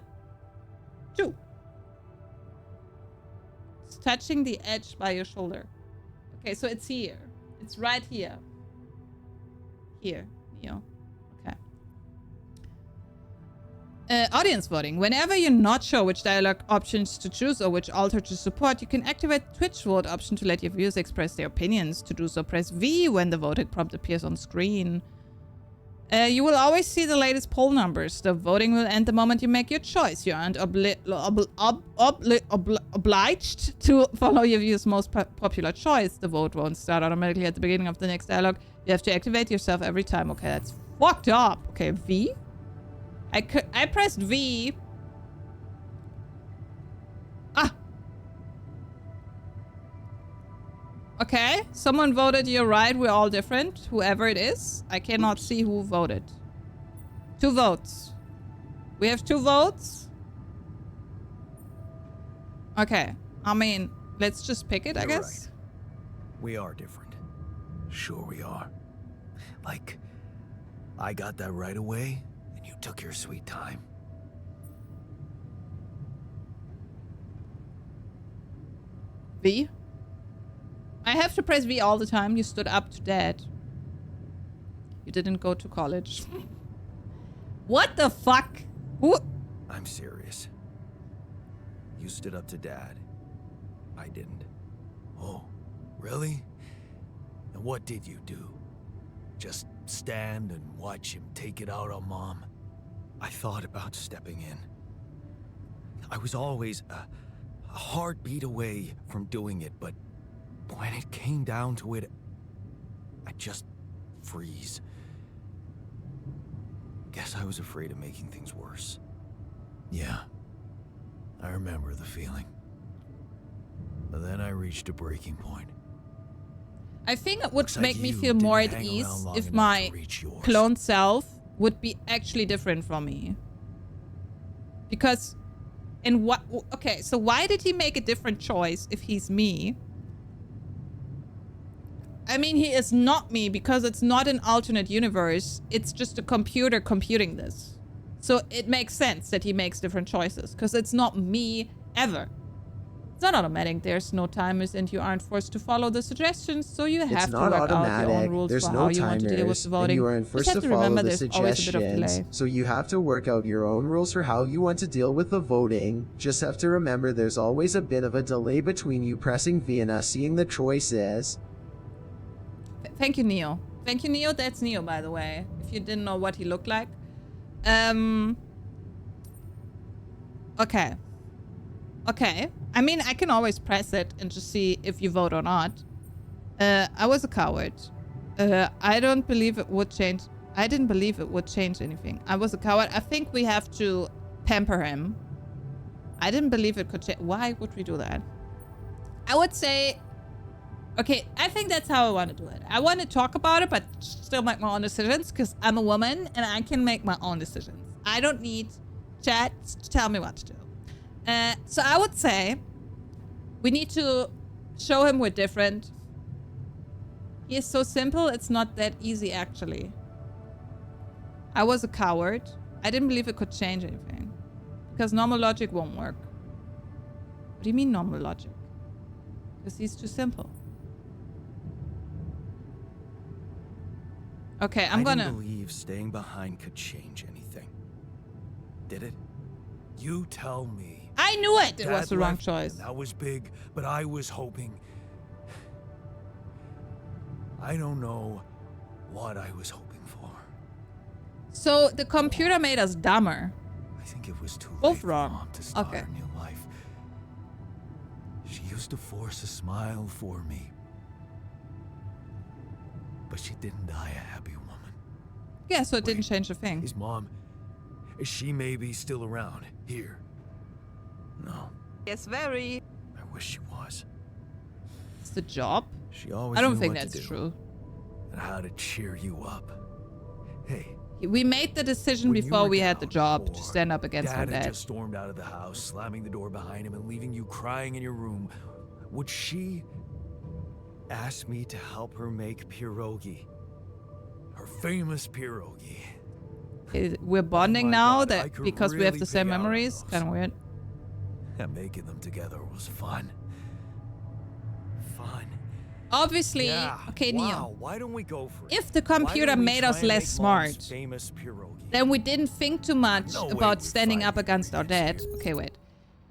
2. It's touching the edge by your shoulder. Okay, so it's here. It's right here. Here, Neo. Audience voting. Whenever you're not sure which dialogue options to choose or which altar to support, you can activate the Twitch vote option to let your viewers express their opinions. To do so, press V when the voting prompt appears on screen. You will always see the latest poll numbers. The voting will end the moment you make your choice. You aren't obliged to follow your view's most popular choice. The vote won't start automatically at the beginning of the next dialogue. You have to activate yourself every time. Okay, that's fucked up. Okay, V. I pressed V. Ah. Okay, someone voted you're right, we're all different. Whoever it is. I cannot see who voted. 2 votes. We have 2 votes. Okay, I mean, let's just pick it, I guess. Right. We are different. Sure we are. Like, I got that right away, and you took your sweet time. V? I have to press V all the time. You stood up to Dad. You didn't go to college. What the fuck? Who? I'm serious. You stood up to Dad. I didn't. Oh, really? And what did you do? Just stand and watch him take it out on Mom? I thought about stepping in. I was always a heartbeat away from doing it, but when it came down to it, I'd just freeze. Guess I was afraid of making things worse. Yeah, I remember the feeling. But then I reached a breaking point. I think it would Looks like make me you feel more didn't at hang ease around long if enough my to reach yours. clone self would be actually different from me. Because, and what, okay, so why did he make a different choice if he's me? I mean, he is not me because it's not an alternate universe. It's just a computer computing this. So it makes sense that he makes different choices because it's not me ever. It's not automatic. There's no timers and you aren't forced to follow the suggestions. So you have to work out your own rules There's for no how you want to deal with timers, the and voting. you aren't Just forced have to to follow remember the there's always a bit of delay. suggestions. So you have to work out your own rules for how you want to deal with the voting. Just have to remember there's always a bit of a delay between you pressing V and us seeing the choices. Thank you, Neo. Thank you, Neo. That's Neo, by the way. If you didn't know what he looked like. Okay. Okay. I mean, I can always press it and just see if you vote or not. I was a coward. I don't believe it would change. I didn't believe it would change anything. I was a coward. I think we have to pamper him. I didn't believe it could change. Why would we do that? I would say... Okay, I think that's how I want to do it. I want to talk about it, but still make my own decisions because I'm a woman and I can make my own decisions. I don't need chat to tell me what to do. So I would say we need to show him we're different. He is so simple, it's not that easy actually. I was a coward. I didn't believe it could change anything because normal logic won't work. What do you mean normal logic? Because he's too simple. Okay, I'm gonna... I didn't believe staying behind could change anything. Did it? You tell me. I knew it! It Dad was the wrong left, choice. and that was big, but I was hoping... I don't know what I was hoping for. So the computer made us dumber. I think it was too Both late for wrong. Mom to start Okay. a new life. She used to force a smile for me. But she didn't die a happy woman. Yeah, so it didn't Wait, change a thing. Is Mom... Is she maybe still around? Here? No. Yes, very. I wish she was. It's the job? She always I don't knew think what that's to do true. and how to cheer you up. Hey, We made the decision when you before were we had the down job to or stand up against our Dad had dad. just stormed out of the house, slamming the door behind him and leaving you crying in your room, would she ask me to help her make pierogi? Her famous pierogi. We're bonding my now God, I that could because we have really the same pig out on memories. those. Kind of weird. And making them together was fun. Fun. Obviously, Yeah. okay, Wow, Neo. why don't we go for it? If the Why computer don't we made try us and less make Mom's smart, famous pierogi? then we didn't think too much No way about we standing find up against our dad. ingredients Okay, wait.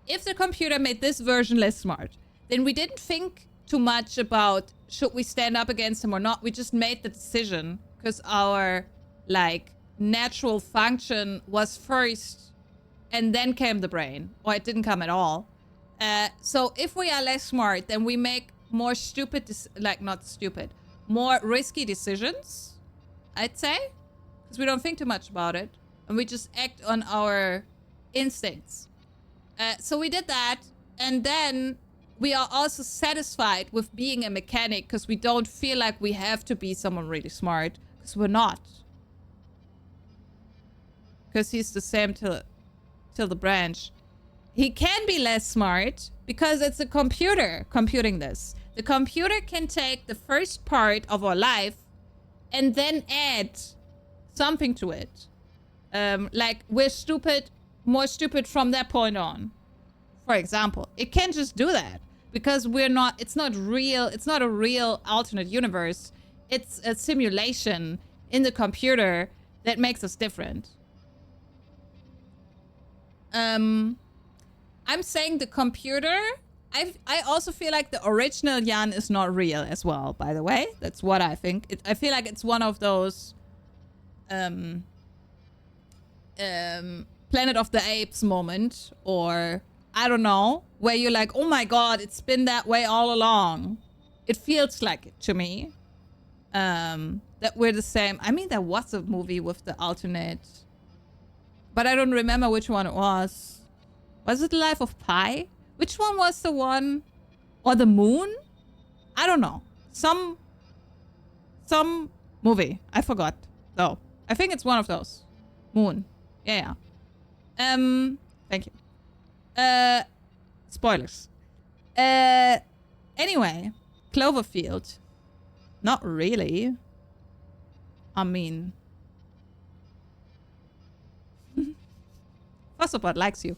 If the computer made this version less smart, then we didn't think too much about should we stand up against him or not. We just made the decision because our like natural function was first and then came the brain, or it didn't come at all. So if we are less smart, then we make more stupid, more risky decisions, I'd say, because we don't think too much about it and we just act on our instincts. So we did that, and then we are also satisfied with being a mechanic because we don't feel like we have to be someone really smart, because we're not. Because he's the same till the branch. He can be less smart because it's a computer computing this. The computer can take the first part of our life and then add something to it. Like we're stupid, more stupid from that point on. For example, it can just do that because we're not, it's not real. It's not a real alternate universe. It's a simulation in the computer that makes us different. I'm saying the computer, I also feel like the original Jan is not real as well, by the way. That's what I think. I feel like it's one of those Planet of the Apes moment, or I don't know, where you're like, oh my god, it's been that way all along. It feels like it to me. That we're the same. I mean, there was a movie with the alternate, but I don't remember which one it was. Was it The Life of Pi? Which one was the one? Or the moon? I don't know. Some movie. I forgot. Though. I think it's one of those. Moon. Yeah. Thank you. Spoilers. Anyway. Cloverfield. Not really. I mean. Fuzzbot likes you.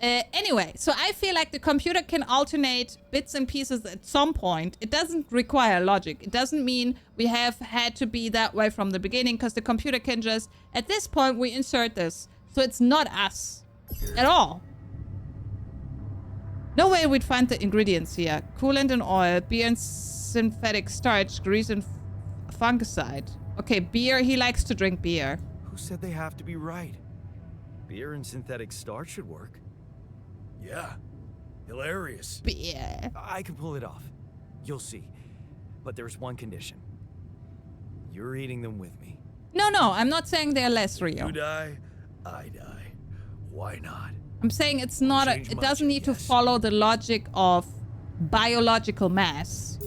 Anyway, so I feel like the computer can alternate bits and pieces at some point. It doesn't require logic. It doesn't mean we have had to be that way from the beginning, because the computer can just, at this point, we insert this. So it's not us at all. No way we'd find the ingredients here. Coolant and oil, beer and synthetic starch, grease and fungicide. Okay, beer. He likes to drink beer. Who said they have to be right? Beer and synthetic starch should work. Yeah. Hilarious. Beer. I can pull it off. You'll see. But there's one condition. You're eating them with me. No, I'm not saying they're less real. You die, I die. Why not? I'm saying it's not it doesn't need to follow the logic of biological mass.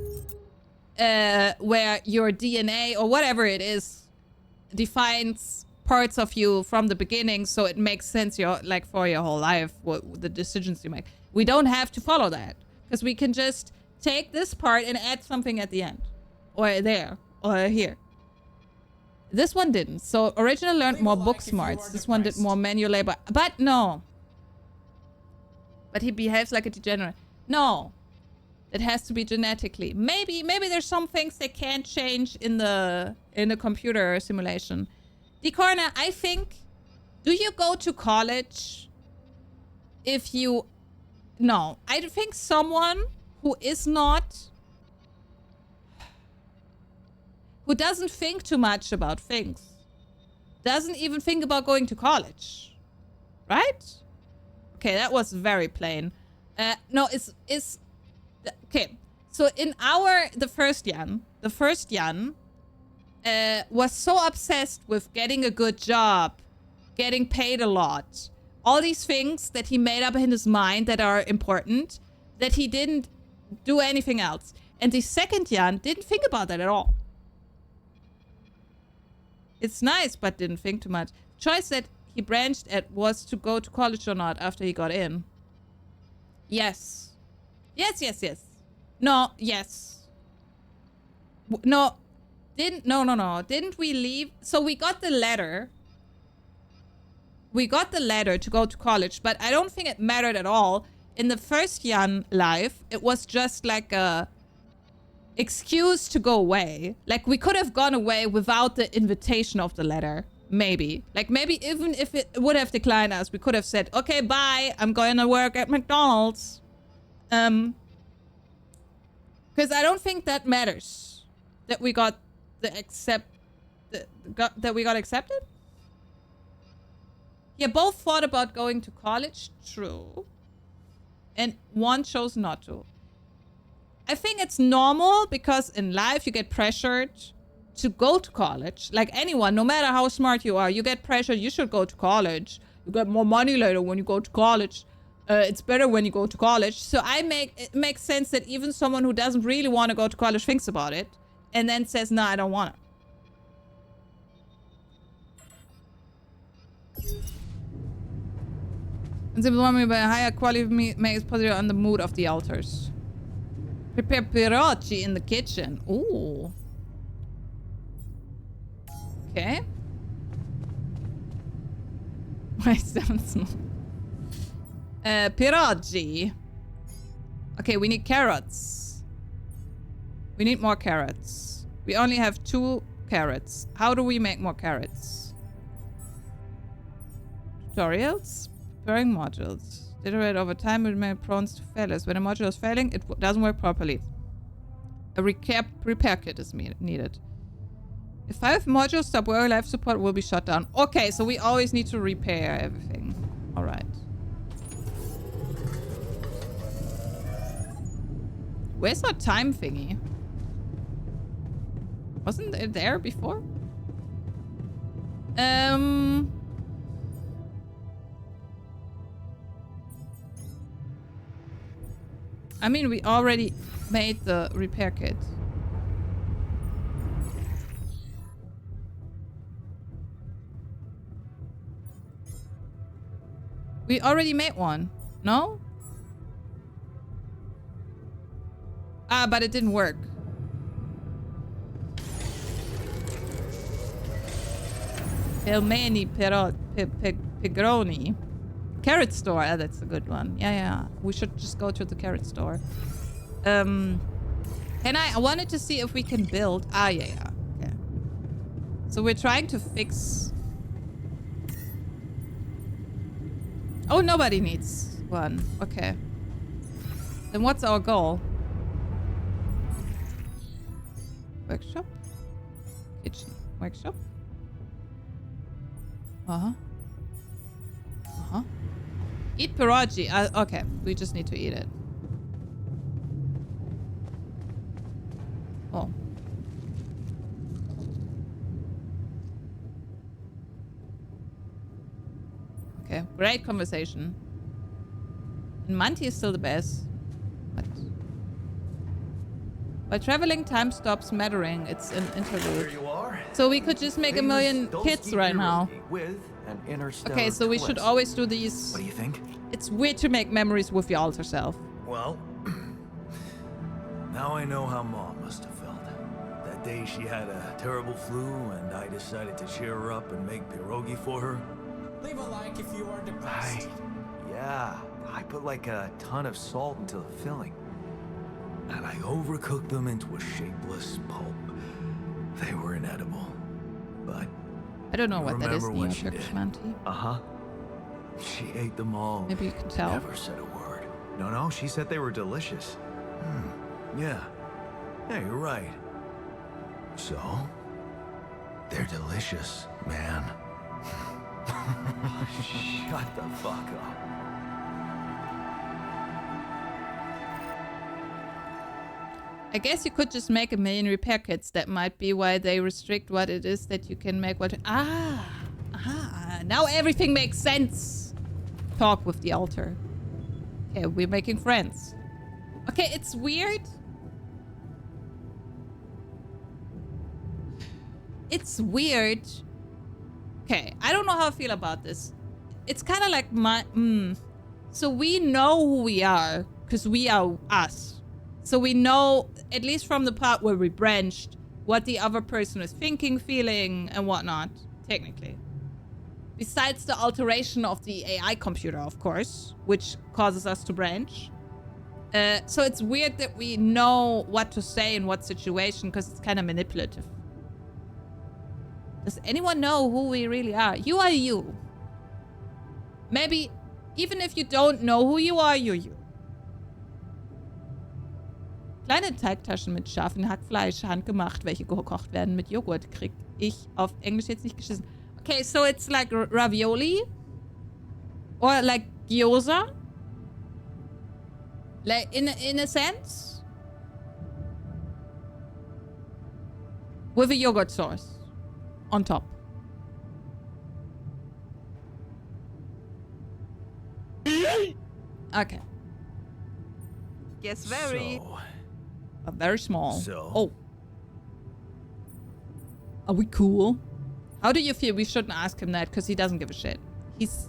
Where your DNA or whatever it is defines parts of you from the beginning, so it makes sense for your whole life, what the decisions you make. We don't have to follow that, because we can just take this part and add something at the end, or there, or here. This one didn't. So original learned more book smarts. This one did more manual labor. But no. But he behaves like a degenerate. No. It has to be genetically. Maybe there's some things they can't change in the computer simulation. Decorna, I think, do you go to college if you... No, I think someone who is not... who doesn't think too much about things, doesn't even think about going to college, right? Okay, that was very plain. No, it's... Okay, so in the first Jan was so obsessed with getting a good job, getting paid a lot, all these things that he made up in his mind that are important, that he didn't do anything else. And the second Jan didn't think about that at all. It's nice, but didn't think too much. Choice that he branched at was to go to college or not after he got in. Yes. Yes. No, yes. No. No. Didn't we leave? So we got the letter. We got the letter to go to college, but I don't think it mattered at all. In the first Jan life, it was just like a excuse to go away. Like, we could have gone away without the invitation of the letter. Maybe. Like, maybe even if it would have declined us, we could have said, okay, bye, I'm going to work at McDonald's. Because I don't think that matters. That we got the that we got accepted? Yeah, both thought about going to college. True. And one chose not to. I think it's normal because in life you get pressured to go to college. Like anyone, no matter how smart you are, you get pressured. You should go to college. You get more money later when you go to college. It's better when you go to college. So it makes sense that even someone who doesn't really want to go to college thinks about it and then says, no, I don't want to. And simply want me by a higher quality makes positive on the mood of the altars. Prepare pierogi in the kitchen. Ooh. Okay. Why sounds small? Pierogi. Okay, we need carrots. We need more carrots. We only have 2 carrots. How do we make more carrots? Tutorials? Preparing modules. Iterate over time will make prone to failures. When a module is failing, it doesn't work properly. A repair kit is needed. If 5 modules stop working, life support will be shut down. Okay, so we always need to repair everything. All right. Where's our time thingy? Wasn't it there before? I mean, we already made the repair kit. We already made one. No? Ah, but it didn't work. Pelmeni Pegroni. Carrot store. Ah, that's a good one. Yeah. We should just go to the carrot store. I wanted to see if we can build. Ah, yeah. Okay. So we're trying to fix. Oh, nobody needs one. Okay. Then what's our goal? Workshop? Kitchen. Workshop? Eat pierogi. Okay, we just need to eat it. Oh. Okay, great conversation. And Monty is still the best. What? While traveling, time stops mattering. It's an interlude. There you are. So we could just make a million kits right now. With an interstellar Okay, so we should twist. always do these. What do you think? It's weird to make memories with your alter self. Well, now I know how Mom must have felt. That day she had a terrible flu and I decided to cheer her up and make pierogi for her. Leave a like if you are depressed. Right. Yeah. I put like a ton of salt into the filling. And I overcooked them into a shapeless pulp. They were inedible. But I don't know what that is, remember what she Turkish did. Monty. Uh-huh. She ate them all. Maybe you can tell. Never said a word. No, she said they were delicious. Yeah. Yeah, you're right. So, they're delicious, man. Shut the fuck up. I guess you could just make a million repair kits. That might be why they restrict what it is that you can make. Now everything makes sense. Talk with the altar. Okay, we're making friends. Okay, it's weird. It's weird. Okay, I don't know how I feel about this. It's kind of like So we know who we are because we are us. So we know, at least from the part where we branched, what the other person is thinking, feeling, and whatnot, technically. Besides the alteration of the AI computer, of course, which causes us to branch. So it's weird that we know what to say in what situation, because it's kind of manipulative. Does anyone know who we really are? You are you. Maybe, even if you don't know who you are, you're you. Kleine Teigtaschen mit scharfem Hackfleisch, handgemacht, welche gekocht werden mit Joghurt, kriegt ich auf Englisch jetzt nicht geschissen. Okay, so it's like ravioli or like gyoza, like in a sense, with a yogurt sauce on top. Okay. Yes, very. So, Very small. So? Oh. Are we cool? How do you feel? We shouldn't ask him that because he doesn't give a shit. He's...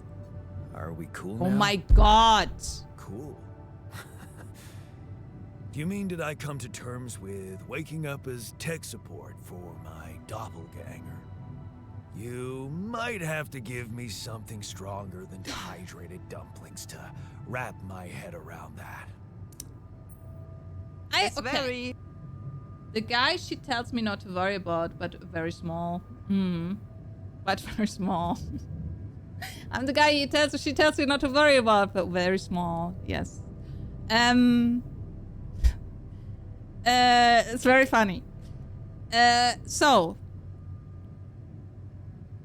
are we cool Oh now? my god. Cool. Do you mean did I come to terms with waking up as tech support for my doppelganger? You might have to give me something stronger than dehydrated dumplings to wrap my head around that. Yes, Okay. very. The guy she tells me not to worry about, but very small. But very small. I'm the guy she tells me not to worry about, but very small. Yes. It's very funny. So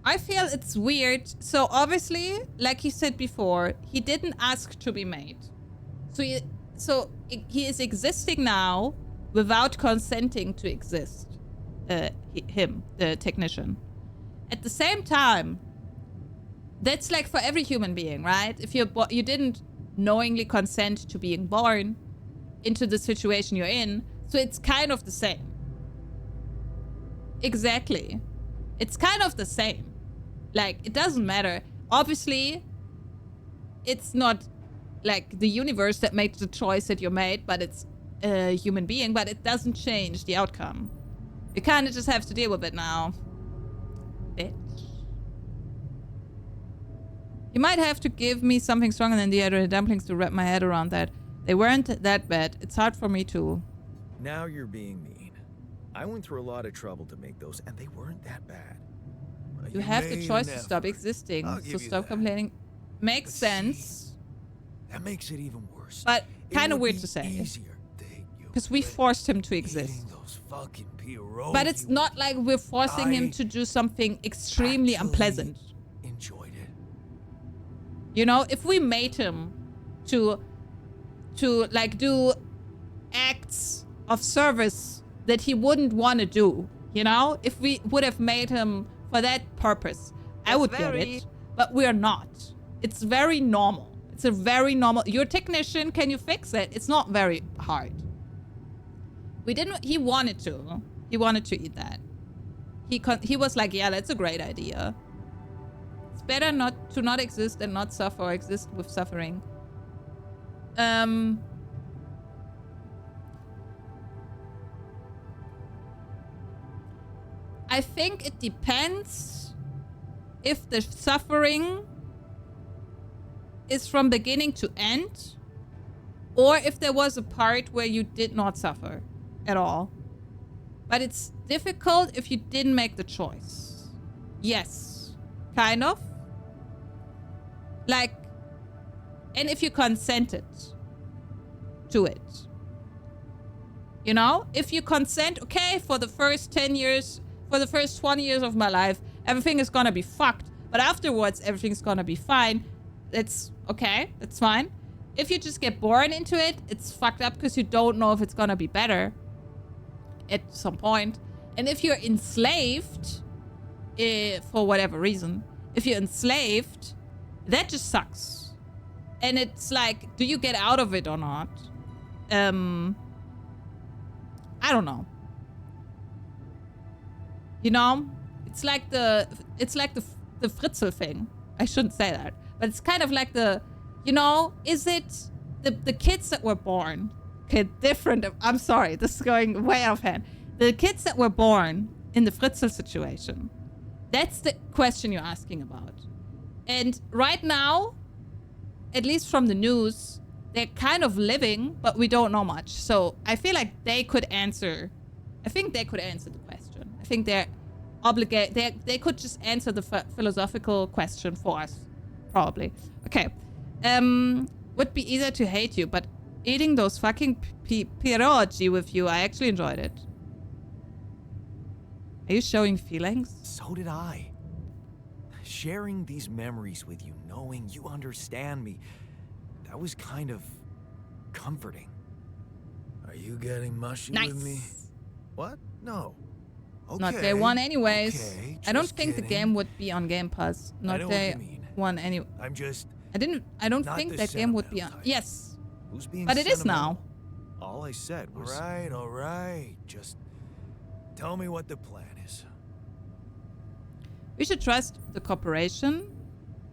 I feel it's weird. So obviously, like he said before, he didn't ask to be made. So he is existing now without consenting to exist. Him, the technician. At the same time, that's like for every human being, right? If you didn't knowingly consent to being born into the situation you're in, so it's kind of the same. Exactly. It's kind of the same. Like, it doesn't matter. Obviously, it's not like the universe that makes the choice that you made, but it's a human being, but it doesn't change the outcome. You kind of just have to deal with it now. Bitch. You might have to give me something stronger than the other dumplings to wrap my head around that. They weren't that bad. It's hard for me to... Now you're being mean. I went through a lot of trouble to make those, and they weren't that bad. You have the made choice an to stop effort. existing, I'll so give you stop that. complaining. Makes But sense, That makes it even worse. but It kind of would weird be to say. easier to hate you Because we than forced him to eating exist. those fucking pierogi. But it's not like we're forcing him I to do something extremely actually unpleasant. enjoyed it. You know, if we made him to like do acts of service that he wouldn't want to do, you know, if we would have made him for that purpose, I That's would get very- it. But we're not. It's very normal. It's a very normal. You're a technician. Can you fix it? It's not very hard. We didn't. He wanted to. He wanted to eat that. He was like, yeah, that's a great idea. It's better not to not exist and not suffer or exist with suffering. I think it depends if the suffering is from beginning to end, or if there was a part where you did not suffer at all. But it's difficult if you didn't make the choice. Yes, kind of. Like, and if you consented to it. You know, if you consent, okay, for the first 10 years, for the first 20 years of my life, everything is gonna be fucked. But afterwards, everything's gonna be fine. It's okay, that's fine. If you just get born into it, it's fucked up because you don't know if it's gonna be better at some point. And if you're enslaved, for whatever reason, if you're enslaved, that just sucks. And it's like, do you get out of it or not? I don't know. You know, it's like the Fritzl thing. I shouldn't say that, but it's kind of like the, you know, is it the kids that were born? Okay, different. I'm sorry, this is going way off hand. The kids that were born in the Fritzl situation. That's the question you're asking about. And right now, at least from the news, they're kind of living, but we don't know much. So I feel like they could answer. I think they could answer the question. I think they're obligated. They could just answer the philosophical question for us, probably. Okay. Would be easier to hate you, but eating those fucking pierogi with you, I actually enjoyed it. Are you showing feelings? So did I. Sharing these memories with you, knowing you understand me, that was kind of comforting. Are you getting mushy Nice. with me? What? No. Okay. Not day one anyways. Okay, I don't just think the kidding. game would be on Game Pass. I Not know what day you mean. one anyway. I'm just I don't not think the that game would be on. sentimental type. Yes. who's being But it is sentimental? now. All I said was all right. Just tell me what the plan is. We should trust the corporation.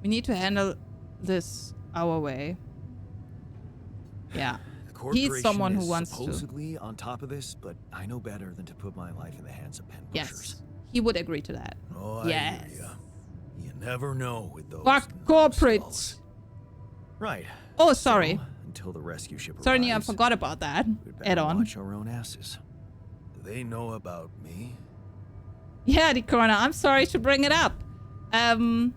We need to handle this our way. Yeah. The He's someone who is wants to. supposedly on top of this, but I know better than to put my life in the hands of pen pushers. Yes. He would agree to that. Oh, I Yes. hear ya. You never know with those. Fuck corporate. numbskulls. Right. Oh, sorry. So, until the rescue ship Sorry, arrives, Neo, I forgot about that. we'd better Add on. watch our own asses. Do they know about me? Yeah, the corner. I'm sorry to bring it up. I'm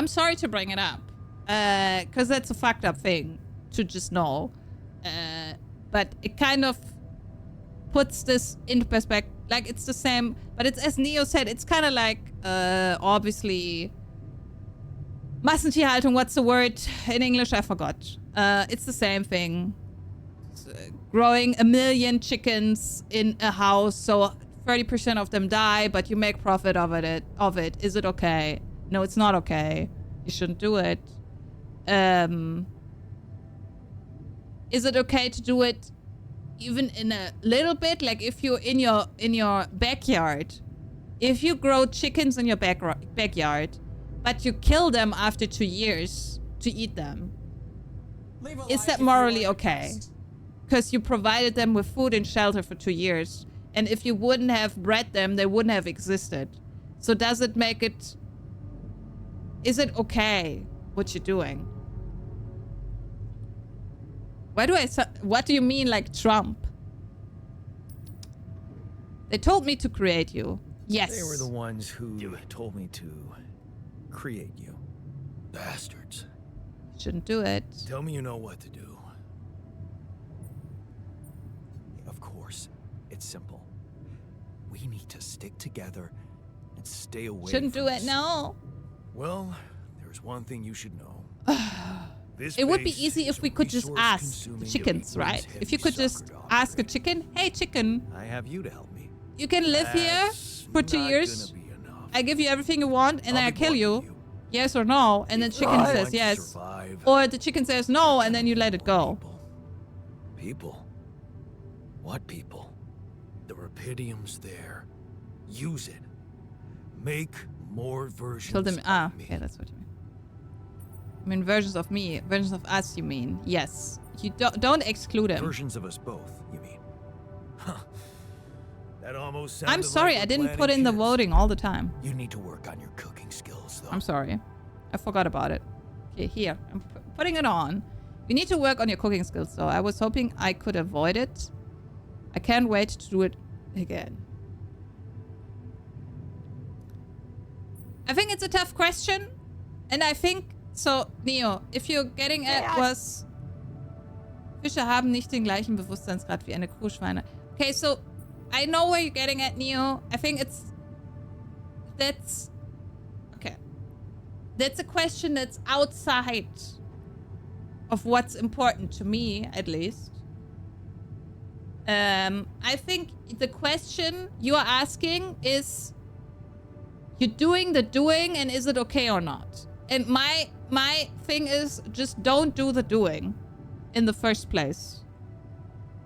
sorry to bring it up. Because that's a fucked up thing to just know. But it kind of puts this into perspective. Like, it's the same. But it's, as Neo said, it's kind of like, obviously, Massentierhaltung, what's the word in English? I forgot. It's the same thing. Growing 1 million chickens in a house, so 30% of them die, but you make profit of it. Is it okay? No, it's not okay. You shouldn't do it. Is it okay to do it even in a little bit? Like if you're in your backyard, if you grow chickens in your backyard, but you kill them after 2 years to eat them, Leave a is like that if you morally are okay? depressed. Because you provided them with food and shelter for 2 years. And if you wouldn't have bred them, they wouldn't have existed. So does it make it... Is it okay what you're doing? Why do I... What do you mean like Trump? They told me to create you. Yes. They were the ones who told me to create you. Bastards. Shouldn't do it. Tell me you know what to do. Of course, it's simple. We need to stick together and stay away Shouldn't from do it, this. no. Well, there's one thing you should know. This It would be base easy is if we could just ask the resource-consuming chickens, elite right? ones If you could just heavy-suckered ask a operating. chicken, hey chicken, I have you to help me. you can live here That's for 2 not years. gonna be enough. I give you everything you want, and then I'll I be kill blunt you. with you. Yes or no? And then chicken I says want to yes. survive. Or the chicken says no, and then you let it go. People? What people? The Rapidium's there. Use it. Make more versions Kill them. of Ah, me. okay, that's what you mean. I mean, versions of me, versions of us, you mean. Yes. You don't exclude them. Versions of us both, you mean? Huh. That almost sounded I'm sorry, like I didn't we're put in the planning kids. voting all the time. You need to work on your cooking skills, though. I'm sorry. I forgot about it. Okay, here. I'm putting it on. You need to work on your cooking skills, though. I was hoping I could avoid it. I can't wait to do it again. I think it's a tough question. And I think, so, Neo, if you're getting at was, Fische haben nicht den gleichen Bewusstseinsgrad wie eine Kuhschweine. Okay, so, I know where you're getting at, Neo. I think that's, okay. That's a question that's outside of what's important to me, at least. I think the question you are asking is, you're doing the doing, and is it okay or not? And my thing is, just don't do the doing in the first place.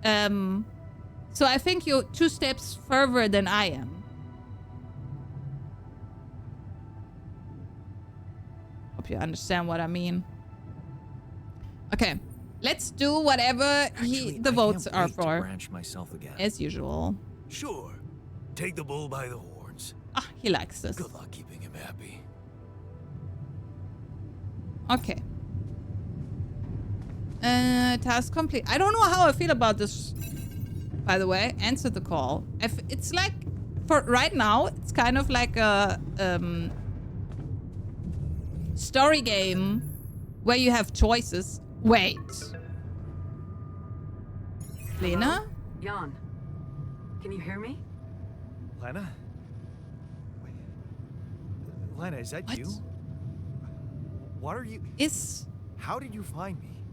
So I think you're 2 steps further than I am. Hope you understand what I mean. Okay, let's do whatever Actually, the I votes can't are wait to for, branch myself again. as usual. Sure. Take the bull by the horns. Ah, he likes this. Good luck keeping him happy. Okay. Task complete. I don't know how I feel about this, by the way. Answer the call. It's like, for right now, it's kind of like a story game where you have choices. Wait. Lena? Jan, can you hear me? Lena? Wait. Lena, is that What? you? What are you... How did you find me?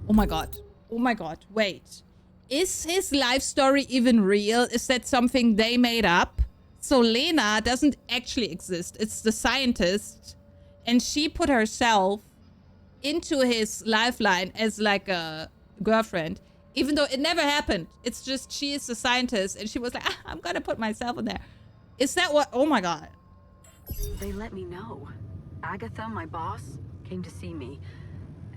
Oh my god. Oh my god. Wait. Is his life story even real? Is that something they made up? So Lena doesn't actually exist. It's the scientist. And she put herself into his lifeline as like a girlfriend. Even though it never happened. It's just she is the scientist. And she was like, I'm gonna put myself in there. Is that what? Oh my god. They let me know. Agatha, my boss, came to see me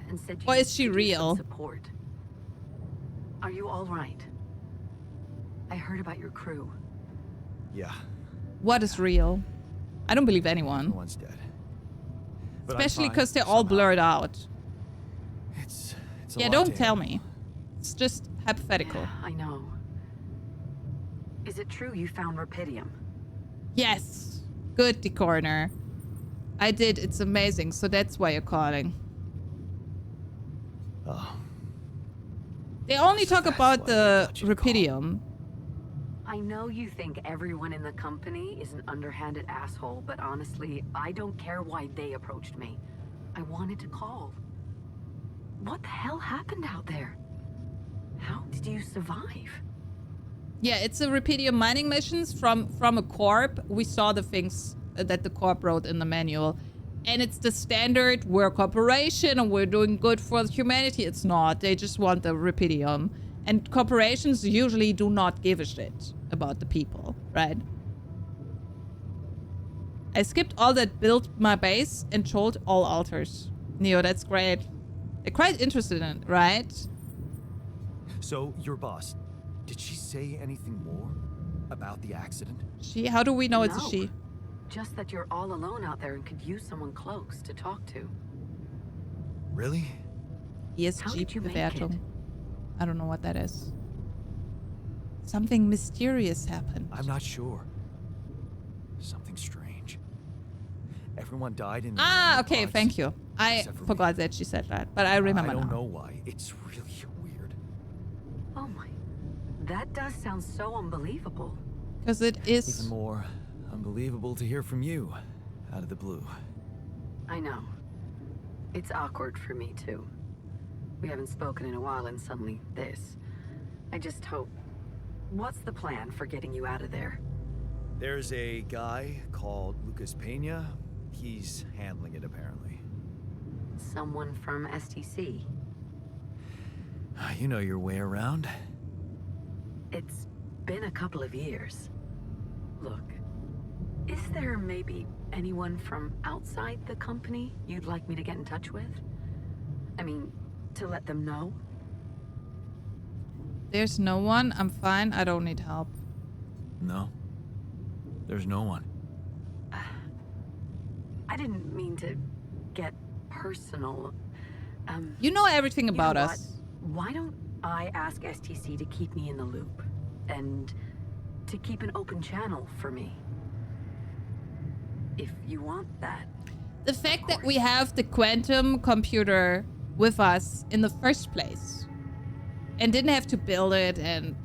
and said you Or is she could use some real? support. Are you all right? I heard about your crew. Yeah, What is real? I don't believe anyone. everyone's dead. But I'm Especially fine, because they're all somehow. blurred out. It's a Yeah, lot don't to tell handle. me. It's just hypothetical. Yeah, I know. Is it true you found Rapidium? Yes. Good, the corner. I did. It's amazing. So that's why you're calling. Oh, They only So talk that's about why the they got you to call. Rapidium. I know you think everyone in the company is an underhanded asshole, but honestly, I don't care why they approached me. I wanted to call. What the hell happened out there? How did you survive? Yeah, it's a Rapidium mining missions from a corp. We saw the things that the corp wrote in the manual. And it's the standard, we're a corporation and we're doing good for humanity. It's not. They just want the Rapidium. And corporations usually do not give a shit about the people, right? I skipped all that, built my base, and trolled all altars. Neo, that's great. They're quite interested in it, right? so your boss, did she say anything more about the accident? She? How do we know it's a No. she? Just that you're all alone out there and could use someone close to talk to. Really? How did you make it? ESG-Bewertung. I don't know what that is. Something mysterious happened. I'm not sure. Something strange. Everyone died in the Okay, pods, thank you. I except for me. forgot that she said that, but I remember I don't now. know why. It's really weird. Oh my. That does sound so unbelievable. Because it is... Even more unbelievable to hear from you, out of the blue. I know. It's awkward for me too. We haven't spoken in a while and suddenly this. I just hope... What's the plan for getting you out of there? There's a guy called Lucas Pena. He's handling it, apparently. Someone from STC. You know your way around. It's been a couple of years. Look, is there maybe anyone from outside the company you'd like me to get in touch with? I mean, to let them know? There's no one. I'm fine. I don't need help. No. There's no one. I didn't mean to get personal. You know everything You know about what? us. Why don't I ask STC to keep me in the loop? And to keep an open channel for me? If you want that. The fact that we have the quantum computer with us in the first place and didn't have to build it and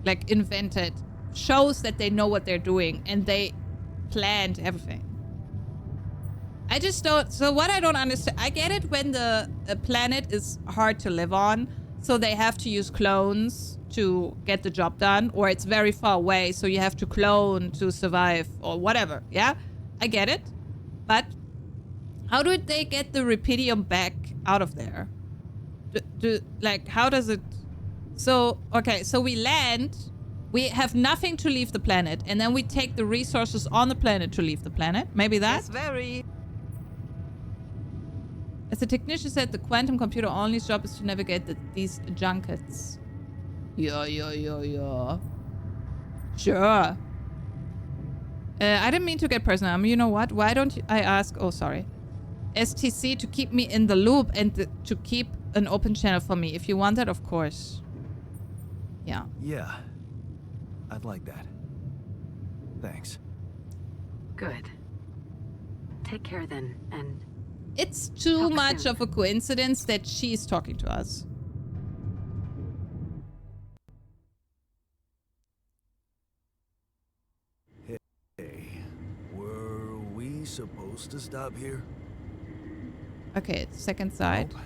like invent it shows that they know what they're doing and they planned everything. I just don't... So what I don't understand... I get it when the planet is hard to live on, so they have to use clones to get the job done, or it's very far away, so you have to clone to survive, or whatever, yeah? I get it. But how did they get the Rapidium back out of there? Like, how does it... So, okay, so we land... We have nothing to leave the planet, and then we take the resources on the planet to leave the planet. Maybe that? It's very... As the technician said, the quantum computer only's job is to navigate these junkets. Yeah. Sure. I didn't mean to get personal. You know what? Why don't I ask... Oh, sorry. STC to keep me in the loop and to keep an open channel for me. If you want that, of course. Yeah. Yeah. I'd like that. Thanks. Good. Take care then, and... It's too Talk much soon. of a coincidence that she's talking to us. supposed to stop here? Okay, it's second side. Nope.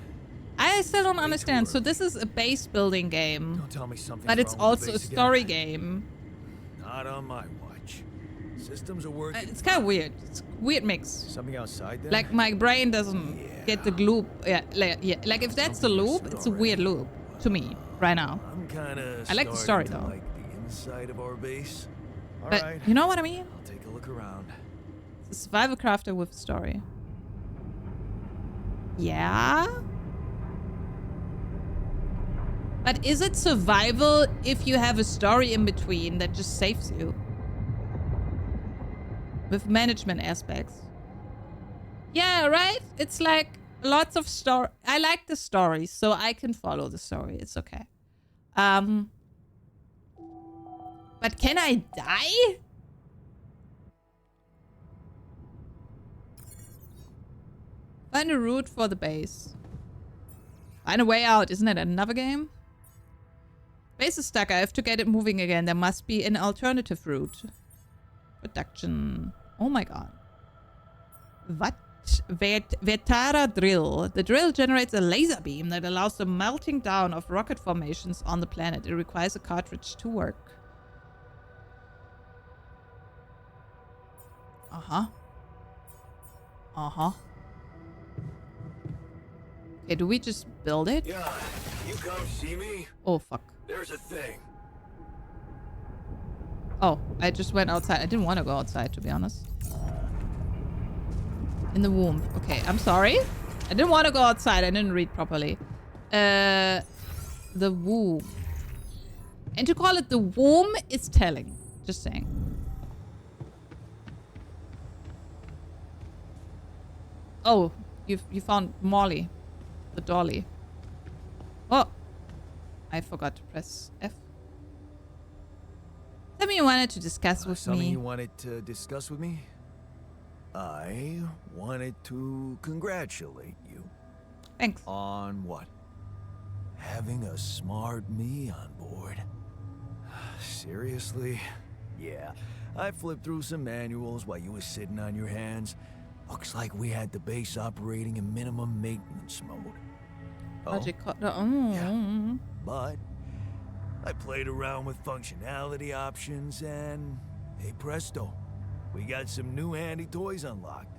I still don't Way too understand. So early. this is a base building game, Don't tell me something. but it's also a story game. Not on my watch. Systems are working. It's kind of weird. It's a weird mix. Something outside there? Like my brain doesn't get the loop. Yeah, like if that's the loop, it's a weird loop to me right now. I'm kind of. I like the story, though. Like the inside of our base. All But right. you know what I mean? I'll take a look around. It's a survival crafter with a story. Yeah. But is it survival if you have a story in between that just saves you? With management aspects. Yeah, right? It's like lots of story. I like the story, so I can follow the story. It's okay. But can I die? Find a route for the base. Find a way out. Isn't it another game? Base is stuck. I have to get it moving again. There must be an alternative route. Production. Oh my god. What? Vetara drill. The drill generates a laser beam that allows the melting down of rocket formations on the planet. It requires a cartridge to work. Uh-huh. Uh-huh. Okay, do we just build it? Yeah, you come see me? Oh, fuck. There's a thing. Oh, I just went outside. I didn't want to go outside, to be honest. In the womb. Okay, I'm sorry. I didn't want to go outside. I didn't read properly. The womb. And to call it the womb is telling. Just saying. Oh, you found Molly. The dolly. Oh. I forgot to press F. Something you wanted to discuss with Something me. you wanted to discuss with me? I wanted to congratulate you. Thanks. On what? Having a smart me on board. Seriously? Yeah, I flipped through some manuals while you were sitting on your hands. Looks like we had the base operating in minimum maintenance mode. Yeah. But I played around with functionality options and, hey presto, we got some new handy toys unlocked.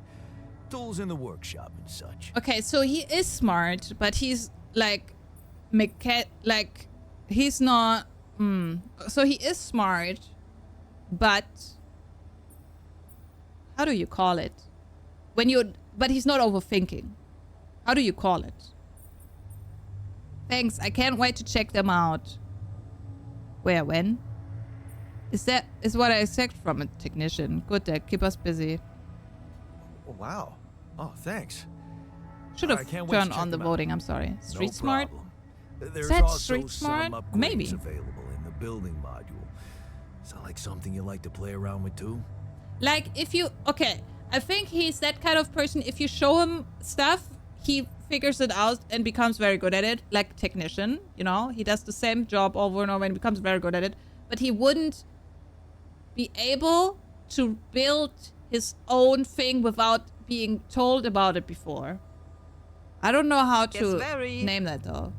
Tools in the workshop and such. Okay, so he is smart, but he's like, he's not. So he is smart, but how do you call it? But he's not overthinking. How do you call it? Thanks. I can't wait to check them out. Where? When? Is what I expect from a technician. Good, Dad. Keep us busy. Oh, wow. Oh, thanks. Should have turned on the voting. I'm sorry. Street smart. There's Is that also street smart? some upgrades Maybe. available in the building module. Sound like something you like to play around with too? Like if you I think he's that kind of person. If you show him stuff, he figures it out and becomes very good at it. Like technician, you know, he does the same job over and over and becomes very good at it. But he wouldn't be able to build his own thing without being told about it before. I don't know how to name that though.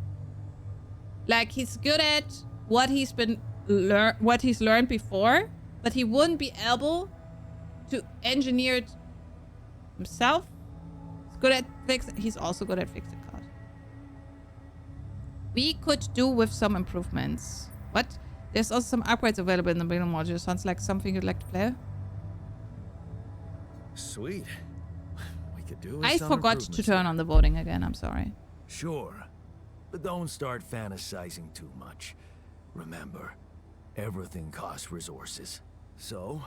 Like he's good at what he's learned before, but he wouldn't be able to engineer it himself. He's good at he's also good at fixing code. We could do with some improvements. What? There's also some upgrades available in the building module. Sounds like something you'd like to play? Sweet. We could do with I some forgot to improvements turn on the voting again. I'm sorry. Sure. But don't start fantasizing too much. Remember, everything costs resources. So,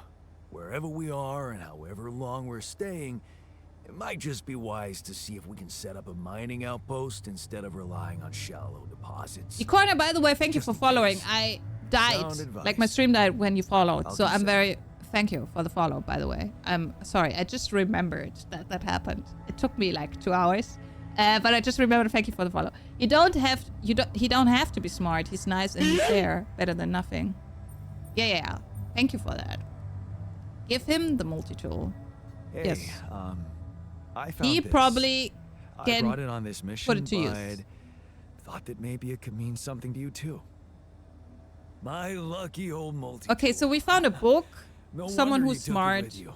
wherever we are and however long we're staying, it might just be wise to see if we can set up a mining outpost instead of relying on shallow deposits. Ecorner, by the way, thank you Just for in following. case. I died. Sound advice. Like my stream died when you followed. I'll So I'm consider. very... Thank you for the follow, by the way. I'm sorry. I just remembered that happened. It took me like 2 hours. But I just remembered. Thank you for the follow. He don't have to be smart. He's nice and he's there. Better than nothing. Yeah. Thank you for that. Give him the multi-tool. Hey, Yes. I found He this. probably I can brought it on this mission, put it to but use. thought that maybe it could mean something to you too. My lucky old multi. Okay, so we found a book, No someone wonder who's you took it smart, with you.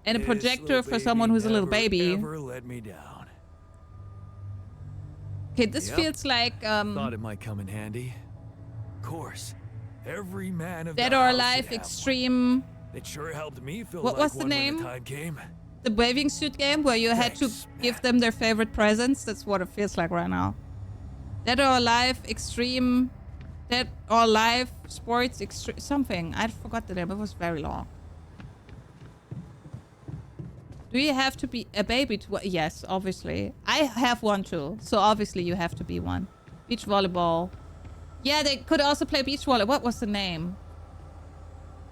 and a This projector little for someone baby who's a little never, baby. Ever let me down. Okay, this Yep. feels like Thought it might come in handy. Of course, every man of Dead the or house Alive should have Extreme. one. It sure helped me feel What like was the one when name? the time came. The bathing suit game where you had to Thanks, give them their favorite presents. That's what it feels like right now. Dead or Alive Extreme. Dead or Alive Sports Extreme. Something. I forgot the name. It was very long. Do you have to be a baby to... Yes, obviously. I have one too. So obviously you have to be one. Beach volleyball. Yeah, they could also play beach volleyball. What was the name?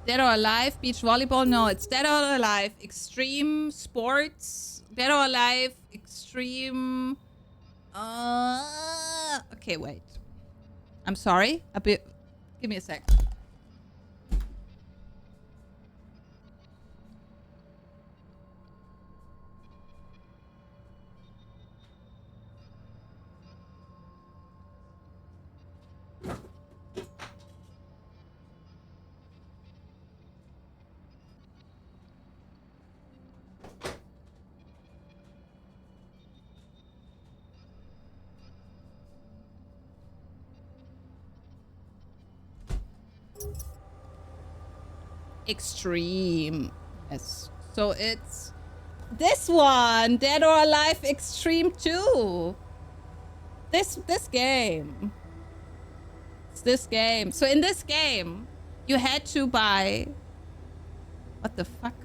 Dead or Alive Beach volleyball? No, it's Dead or Alive Extreme Sports. Dead or Alive Extreme... Okay, wait. I'm sorry. A bit... Give me a sec. Extreme. Yes. So it's this one, Dead or Alive Extreme 2. This game. It's this game. So in this game, you had to buy... What the fuck?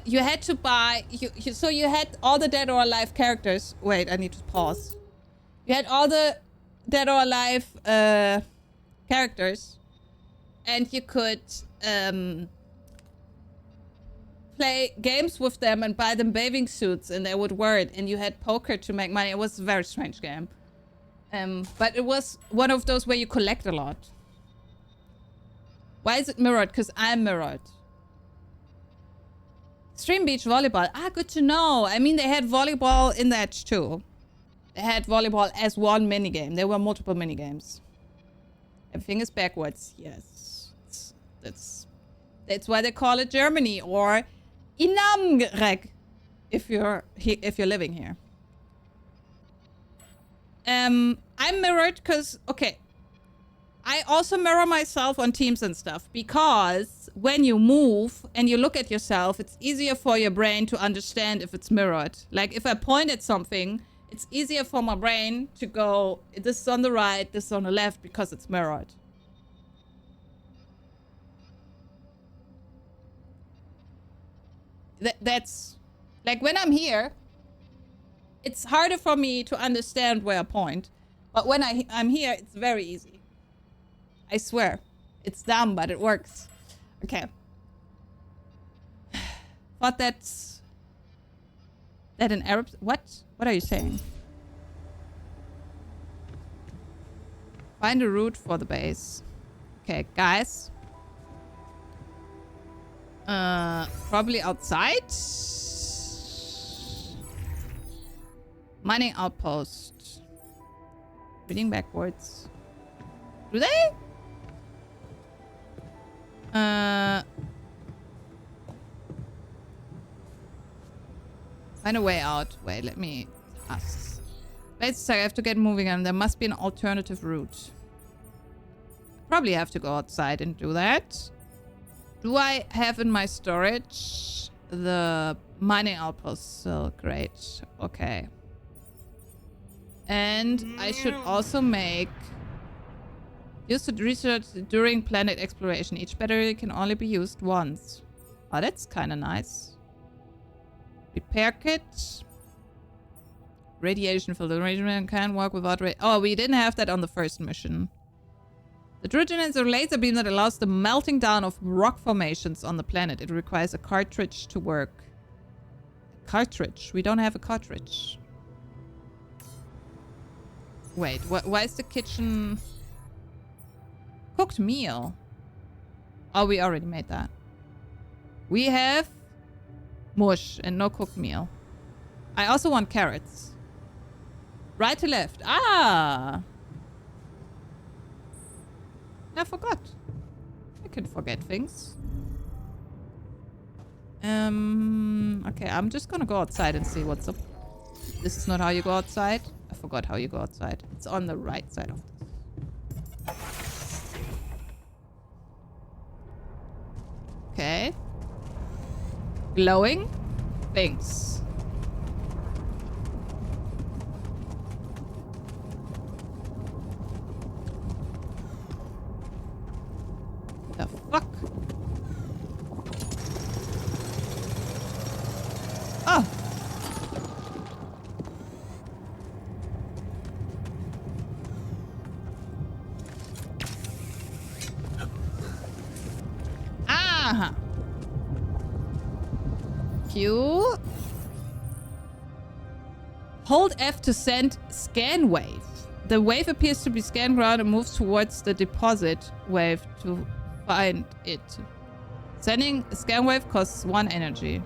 You had to buy... So you had all the Dead or Alive characters. Wait, I need to pause. You had all the Dead or Alive characters. And you could play games with them and buy them bathing suits, and they would wear it. And you had poker to make money. It was a very strange game. But it was one of those where you collect a lot. Why is it mirrored? Because I'm mirrored. Stream beach volleyball. Ah, good to know. I mean, they had volleyball in that too. They had volleyball as one minigame. There were multiple minigames. Everything is backwards. Yes. That's why they call it Germany, or Inamreg if you're living here. I'm mirrored because, okay, I also mirror myself on Teams and stuff, because when you move and you look at yourself, it's easier for your brain to understand if it's mirrored. Like if I point at something, it's easier for my brain to go, this is on the right, this is on the left, because it's mirrored. That's like when I'm here, it's harder for me to understand where I point. But when I'm here, it's very easy. I swear. It's dumb, but it works. Okay. But that's... That in Arab... What? What are you saying? Find a route for the base. Okay, guys. Probably outside. Mining outpost. Reading backwards. Do they? Find a way out. Wait, let me ask. Basically, I have to get moving and there must be an alternative route. Probably have to go outside and do that. Do I have in my storage the mining outpost? So great. Okay. And I should also make... Use to research during planet exploration. Each battery can only be used once. Oh, that's kind of nice. Repair kit. Radiation filtration can work without... Oh, we didn't have that on the first mission. The Trojan is a laser beam that allows the melting down of rock formations on the planet. It requires a cartridge to work. Cartridge? We don't have a cartridge. Wait, why is the kitchen... Cooked meal? Oh, we already made that. We have mush and no cooked meal. I also want carrots. Right to left. Ah! I forgot. I can forget things. Okay, I'm just gonna go outside and see what's up. This is not how you go outside. I forgot how you go outside. It's on the right side of this. Okay. Glowing things. The fuck? Oh! Aha! Q. Hold F to send scan wave. The wave appears to be scanned around and moves towards the deposit wave to find it. Sending a scan wave costs 1 energy.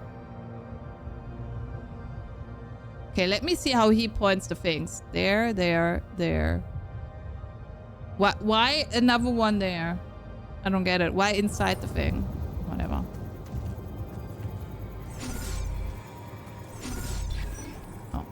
Okay, let me see how he points the things. There, there, there. Why another one there? I don't get it. Why inside the thing? Whatever. Oh.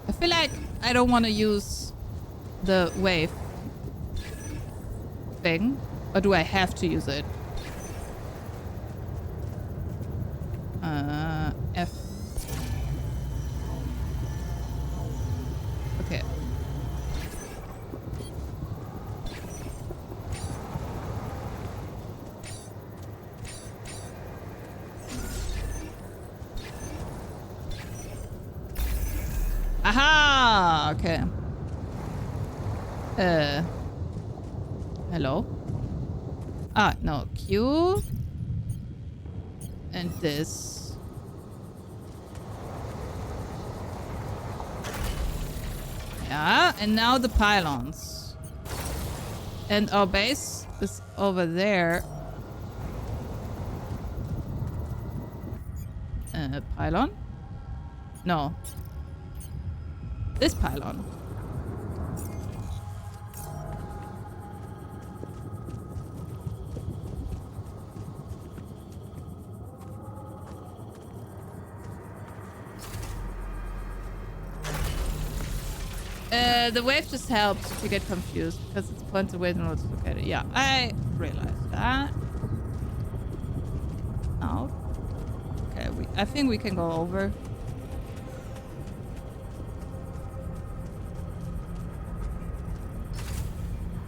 I feel like I don't want to use the wave thing. Or do I have to use it? F. Okay. Aha! Okay. Hello? Ah, no. Q. And this. Yeah, and now the pylons. And our base is over there. Pylon? No. This pylon. The wave just helps if you get confused because it's points away and it's located. Yeah, I realized that. Now. Okay, I think we can go over.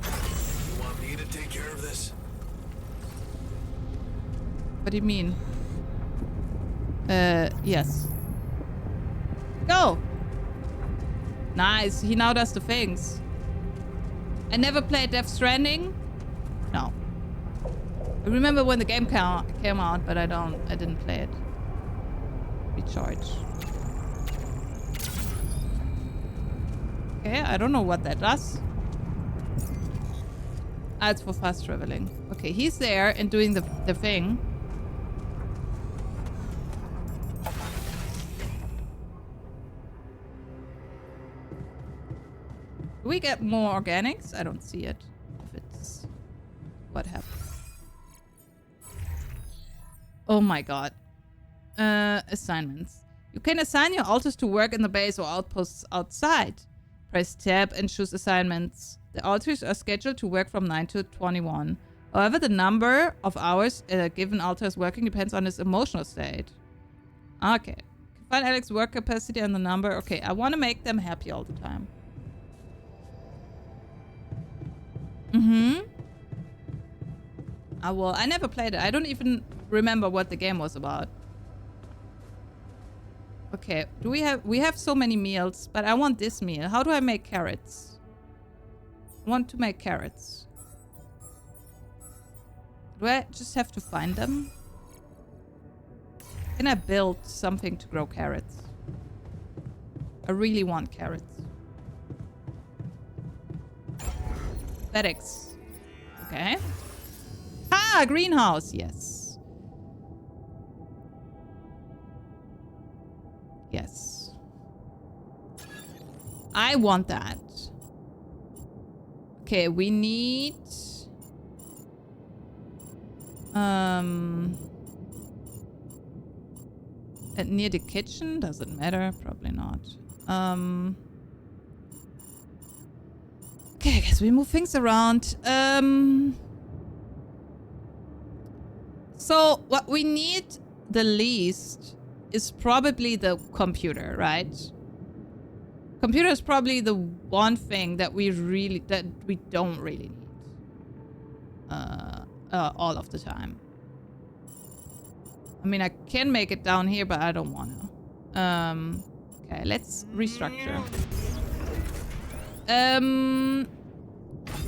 You want me to take care of this? What do you mean? Yes. Go! Nice. He now does the things. I never played Death Stranding. No. I remember when the game came out, but I didn't play it. Recharge. Okay, I don't know what that does. Ah, it's for fast traveling. Okay, he's there and doing the thing. Do we get more organics? I don't see it. If it's... What happened? Oh my god. Assignments. You can assign your altars to work in the base or outposts outside. Press tab and choose assignments. The altars are scheduled to work from 9 to 21. However, the number of hours a given altar is working depends on his emotional state. Okay. Find Alex's work capacity and the number. Okay, I want to make them happy all the time. Well, I never played it. I don't even remember what the game was about. Okay, we have so many meals, but I want this meal. How do I make carrots? want to make carrots. Do I just have to find them? Can I build something to grow carrots? I really want carrots. FedEx. Okay. Ah, greenhouse. Yes. Yes. I want that. Okay, we need... near the kitchen? Does it matter? Probably not. Okay, I guess we move things around. So what we need the least is probably the computer, right? Computer is probably the one thing that we don't really need. All of the time. I mean, I can make it down here, but I don't want to. Okay, let's restructure.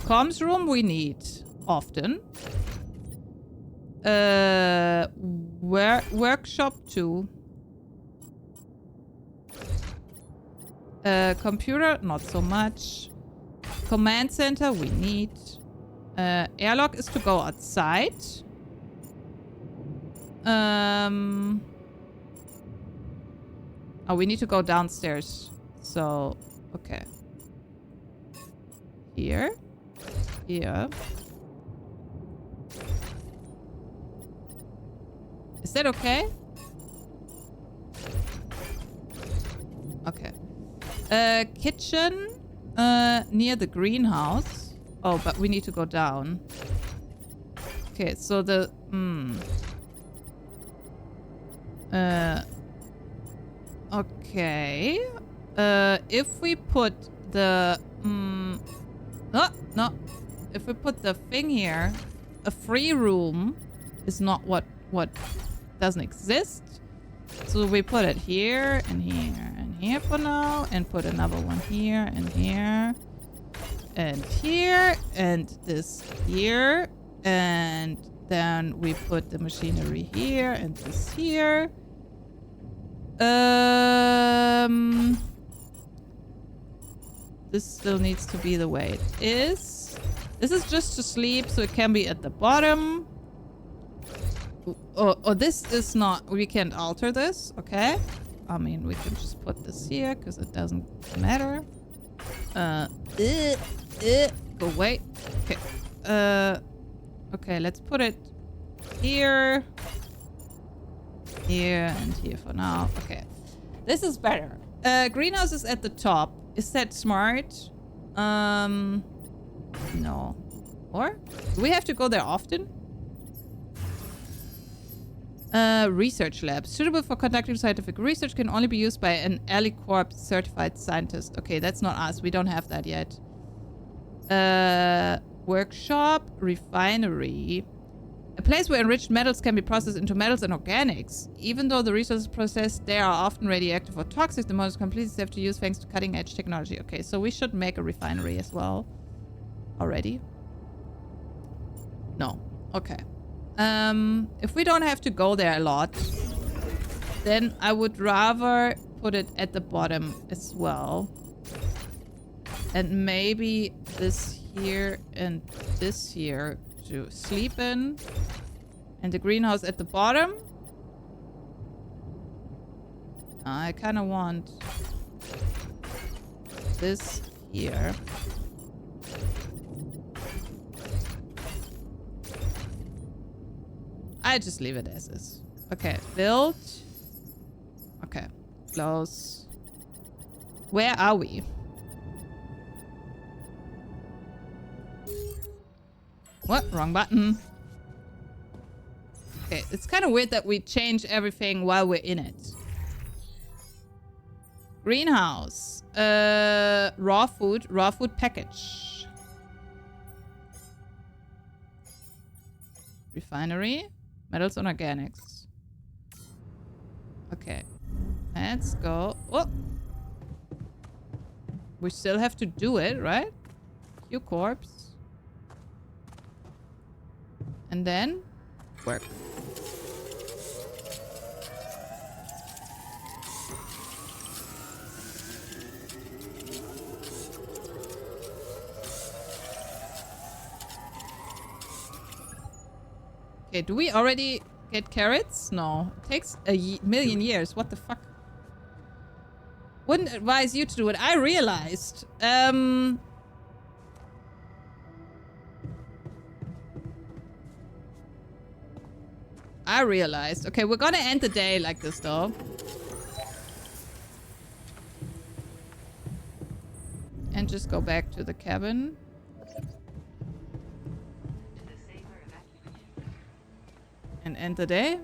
Comms room we need often. Workshop 2. Computer, not so much. Command center we need. Airlock is to go outside. Oh, we need to go downstairs. So, okay. Here. Here. Is that okay? Okay. Kitchen. Near the greenhouse. Oh, but we need to go down. Okay, so the... okay. If we put the... no. If we put the thing here, a free room is not what doesn't exist. So we put it here and here and here for now, and put another one here and here and here and this here, and then we put the machinery here and this here. This still needs to be the way it is. This is just to sleep, so it can be at the bottom. Oh, this is not... We can't alter this, okay? I mean, we can just put this here, because it doesn't matter. Go away. Okay. Okay, let's put it here. Here and here for now. Okay. This is better. Greenhouse is at the top. Is that smart? No. Or? Do we have to go there often? Research lab. Suitable for conducting scientific research, can only be used by an AliCorp certified scientist. Okay, that's not us. We don't have that yet. Workshop. Refinery. A place where enriched metals can be processed into metals and organics. Even though the resources processed there are often radioactive or toxic, the model is completely safe to use thanks to cutting-edge technology. Okay, so we should make a refinery as well. Already? No. Okay. If we don't have to go there a lot, then I would rather put it at the bottom as well. And maybe this here and this here to sleep in. And the greenhouse at the bottom. I kind of want this here. I just leave it as is. Okay, build. Okay, close. Where are we? What? Wrong button. Okay, it's kind of weird that we change everything while we're in it. Greenhouse. Raw food package. Refinery. Metals and organics. Okay. Let's go. Oh! We still have to do it, right? You corpse. And then work. Okay, do we already get carrots? No. It takes a million years. What the fuck? Wouldn't advise you to do it. I realized. Okay, we're gonna end the day like this, though. And just go back to the cabin. And end the day.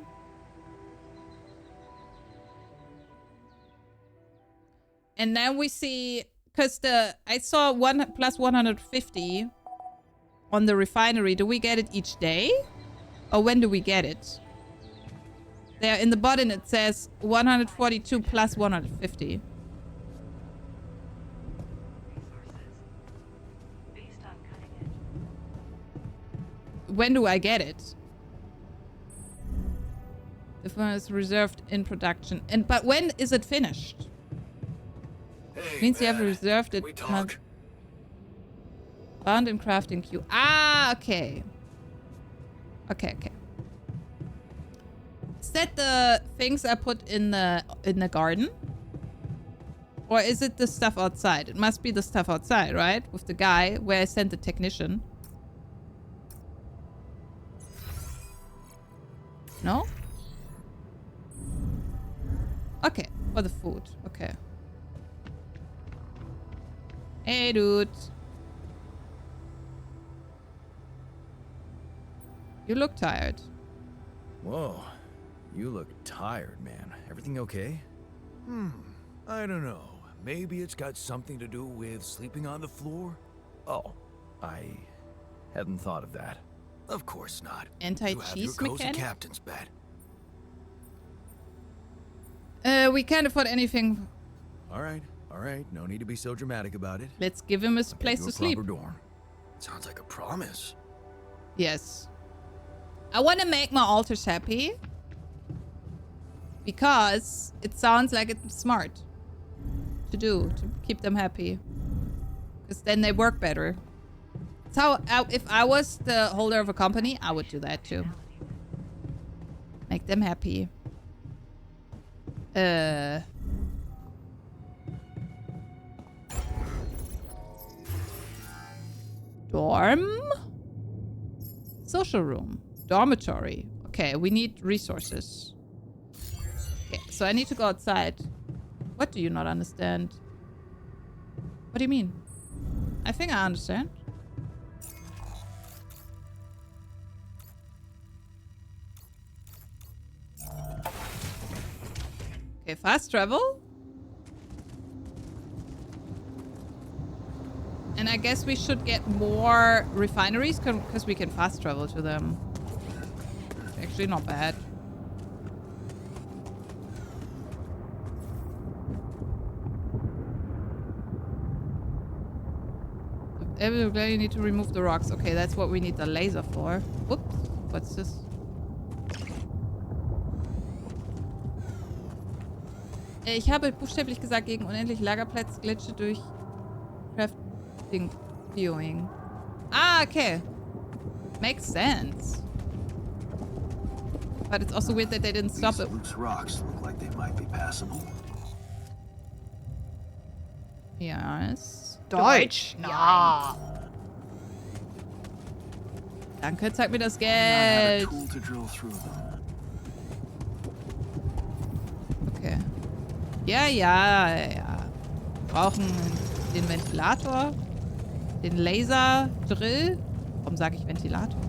And then we see, because I saw 1 plus 150 on the refinery. Do we get it each day? Or when do we get it? There in the button it says 142 plus 150. When do I get it? The one is reserved in production. But when is it finished? Hey, Means you have reserved it. we talk. Found in crafting queue. Ah, okay. Okay. Is that the things I put in the garden? Or is it the stuff outside? It must be the stuff outside, right? With the guy where I sent the technician. No? Okay. Or the food. Okay. Hey, dude. You look tired. Whoa. You look tired, man. Everything okay? I don't know. Maybe it's got something to do with sleeping on the floor? Oh, I hadn't thought of that. Of course not. Anti-cheese you have your cozy mechanic? captain's bed. We can't afford anything. All right. No need to be so dramatic about it. Let's give him a I'll place get you to a sleep. proper dorm. Sounds like a promise. Yes. I want to make my alters happy. Because it sounds like it's smart to do, to keep them happy. Because then they work better. So if I was the holder of a company, I would do that too. Make them happy. Dorm? Social room. Dormitory. Okay, we need resources. Okay, so I need to go outside. What do you not understand? What do you mean? I think I understand. Okay, fast travel. And I guess we should get more refineries because we can fast travel to them. Actually, not bad. You need to remove the rocks. Okay, that's what we need the laser for. Whoops. What's this? Ich habe buchstäblich gesagt, gegen unendliche Lagerplätze glitsche durch Crafting Viewing. Ah, okay. Makes sense. But it's also weird that they didn't stop it. These loose rocks look like they might be passable. Yes. Deutsch? Ja. Danke, zeig mir das I have a Geld. tool to drill through them. Okay. Ja. Wir brauchen den Ventilator. Den Laser-Drill. Warum sage ich Ventilator?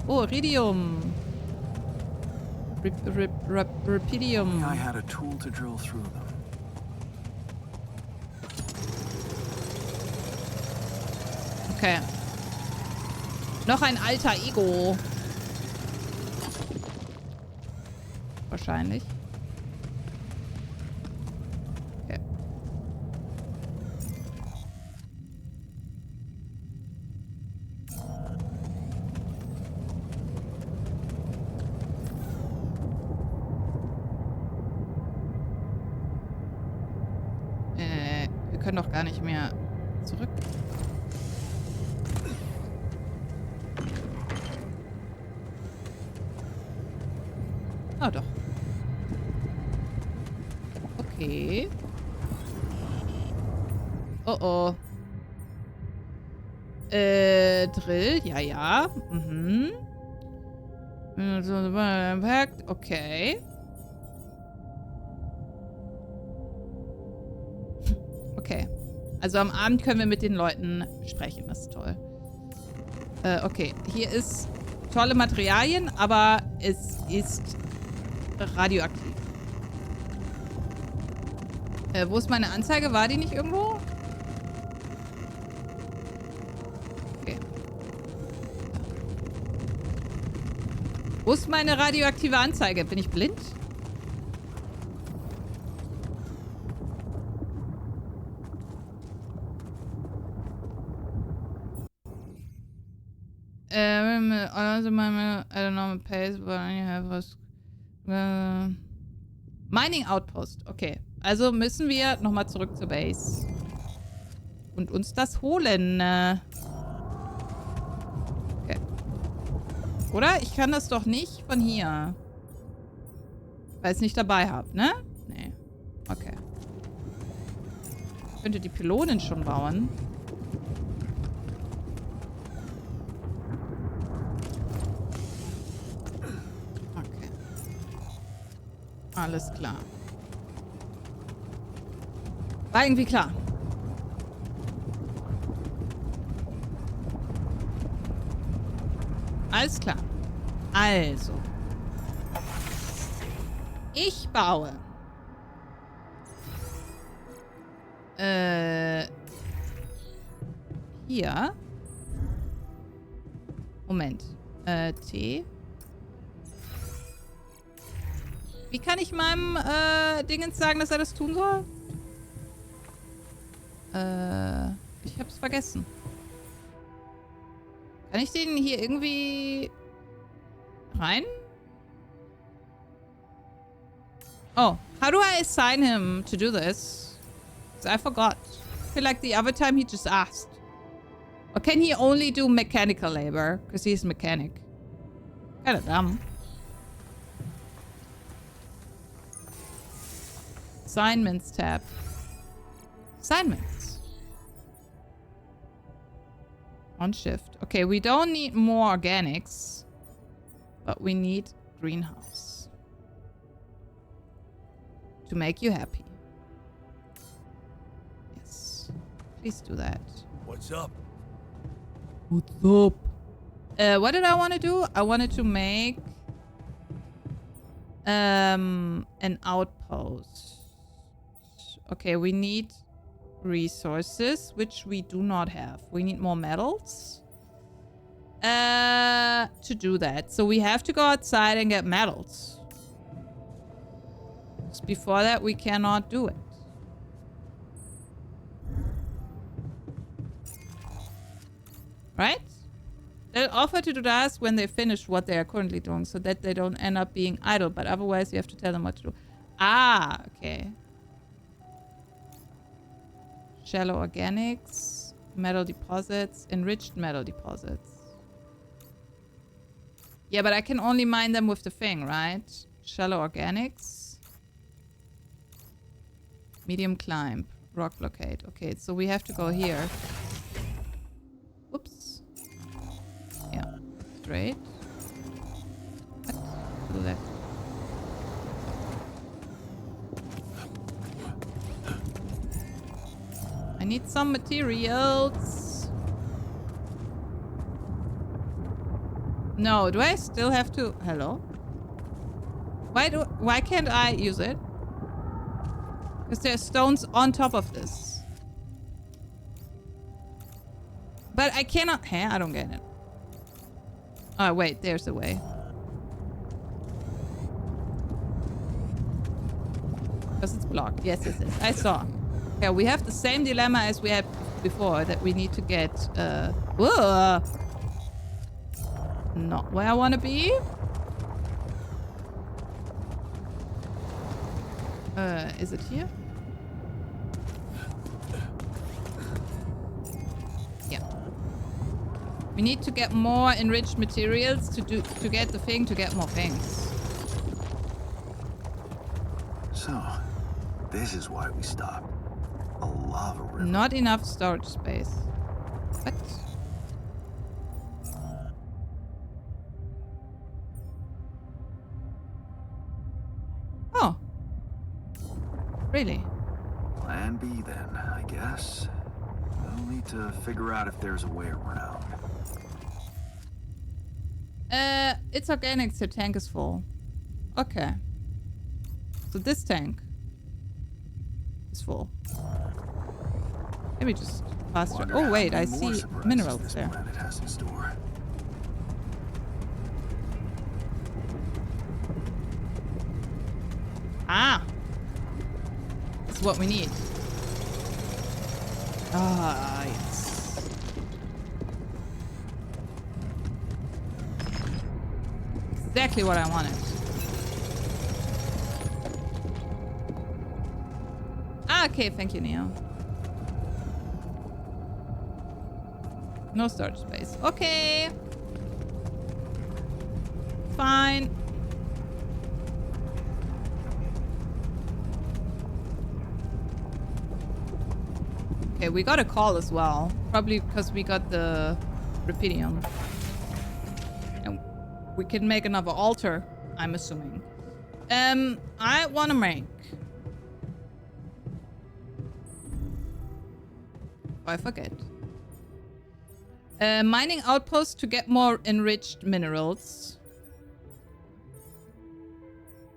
Oh, Iridium. Rapidium. I had a tool to drill through them. Okay. Noch ein alter Ego. Wahrscheinlich. Okay. können doch gar nicht mehr zurück. Ah, doch. Okay. Oh, oh. Drill, ja. Mhm. Impact, okay. Okay. Also am Abend können wir mit den Leuten sprechen, das ist toll. Okay, hier ist tolle Materialien, aber es ist radioaktiv. Wo ist meine Anzeige? War die nicht irgendwo? Okay. Wo ist meine radioaktive Anzeige? Bin ich blind? I don't know pace, but I have was. Mining Outpost. Okay. Also müssen wir nochmal zurück zur Base. Und uns das holen. Okay. Oder? Ich kann das doch nicht von hier. Weil ich es nicht dabei habe, ne? Nee. Okay. Ich könnte die Pylonen schon bauen. Okay. Alles klar. War irgendwie klar. Alles klar. Also. Ich baue. Hier. Moment. T. Wie kann ich meinem Dingens sagen, dass er das tun soll? Ich hab's vergessen. Kann ich den hier irgendwie rein? Oh, how do I assign him to do this? 'Cause I forgot. I feel like the other time he just asked. Or can he only do mechanical labor? Because he's a mechanic. Kinda dumb. Assignments tab. Assignments. On shift. Okay, we don't need more organics. But we need greenhouse. To make you happy. Yes. Please do that. What's up? What's up? What did I want to do? I wanted to make an outpost. Okay, we need resources, which we do not have. We need more metals to do that. So we have to go outside and get metals. Before that, we cannot do it. Right? They'll offer to do that when they finish what they are currently doing, so that they don't end up being idle. But otherwise, you have to tell them what to do. Ah, okay. Shallow organics, metal deposits, enriched metal deposits. Yeah, but I can only mine them with the thing, right? Shallow organics. Medium climb. Rock blockade. Okay, so we have to go here. Whoops. Yeah. Straight. What? Do that. I need some materials. No, do I still have to... Hello? Why can't I use it? Because there's stones on top of this. But I cannot... Huh? I don't get it. Oh, wait. There's a way. Because it's blocked. Yes, yes, yes. I saw. Yeah, we have the same dilemma as we had before. That we need to get... Whoa! Not where I want to be. Is it here? We need to get more enriched materials to get the thing to get more things. So, this is why we stopped. A lava river. Not enough storage space. What? Oh. Really? Plan B then, I guess. We'll need to figure out if there's a way around. It's organic, so tank is full. Okay. So this tank is full. Maybe just faster. Wonder Oh how wait, many I more see surprises minerals this there. planet has in store. Ah! That's what we need. Ah, yes. Exactly what I wanted. Ah, okay, thank you, Neo. No storage space. Okay. Fine. Okay, we got a call as well. Probably because we got the Rupidium. And we can make another altar, I'm assuming. I want to make... Oh, I forget. Mining outpost to get more enriched minerals.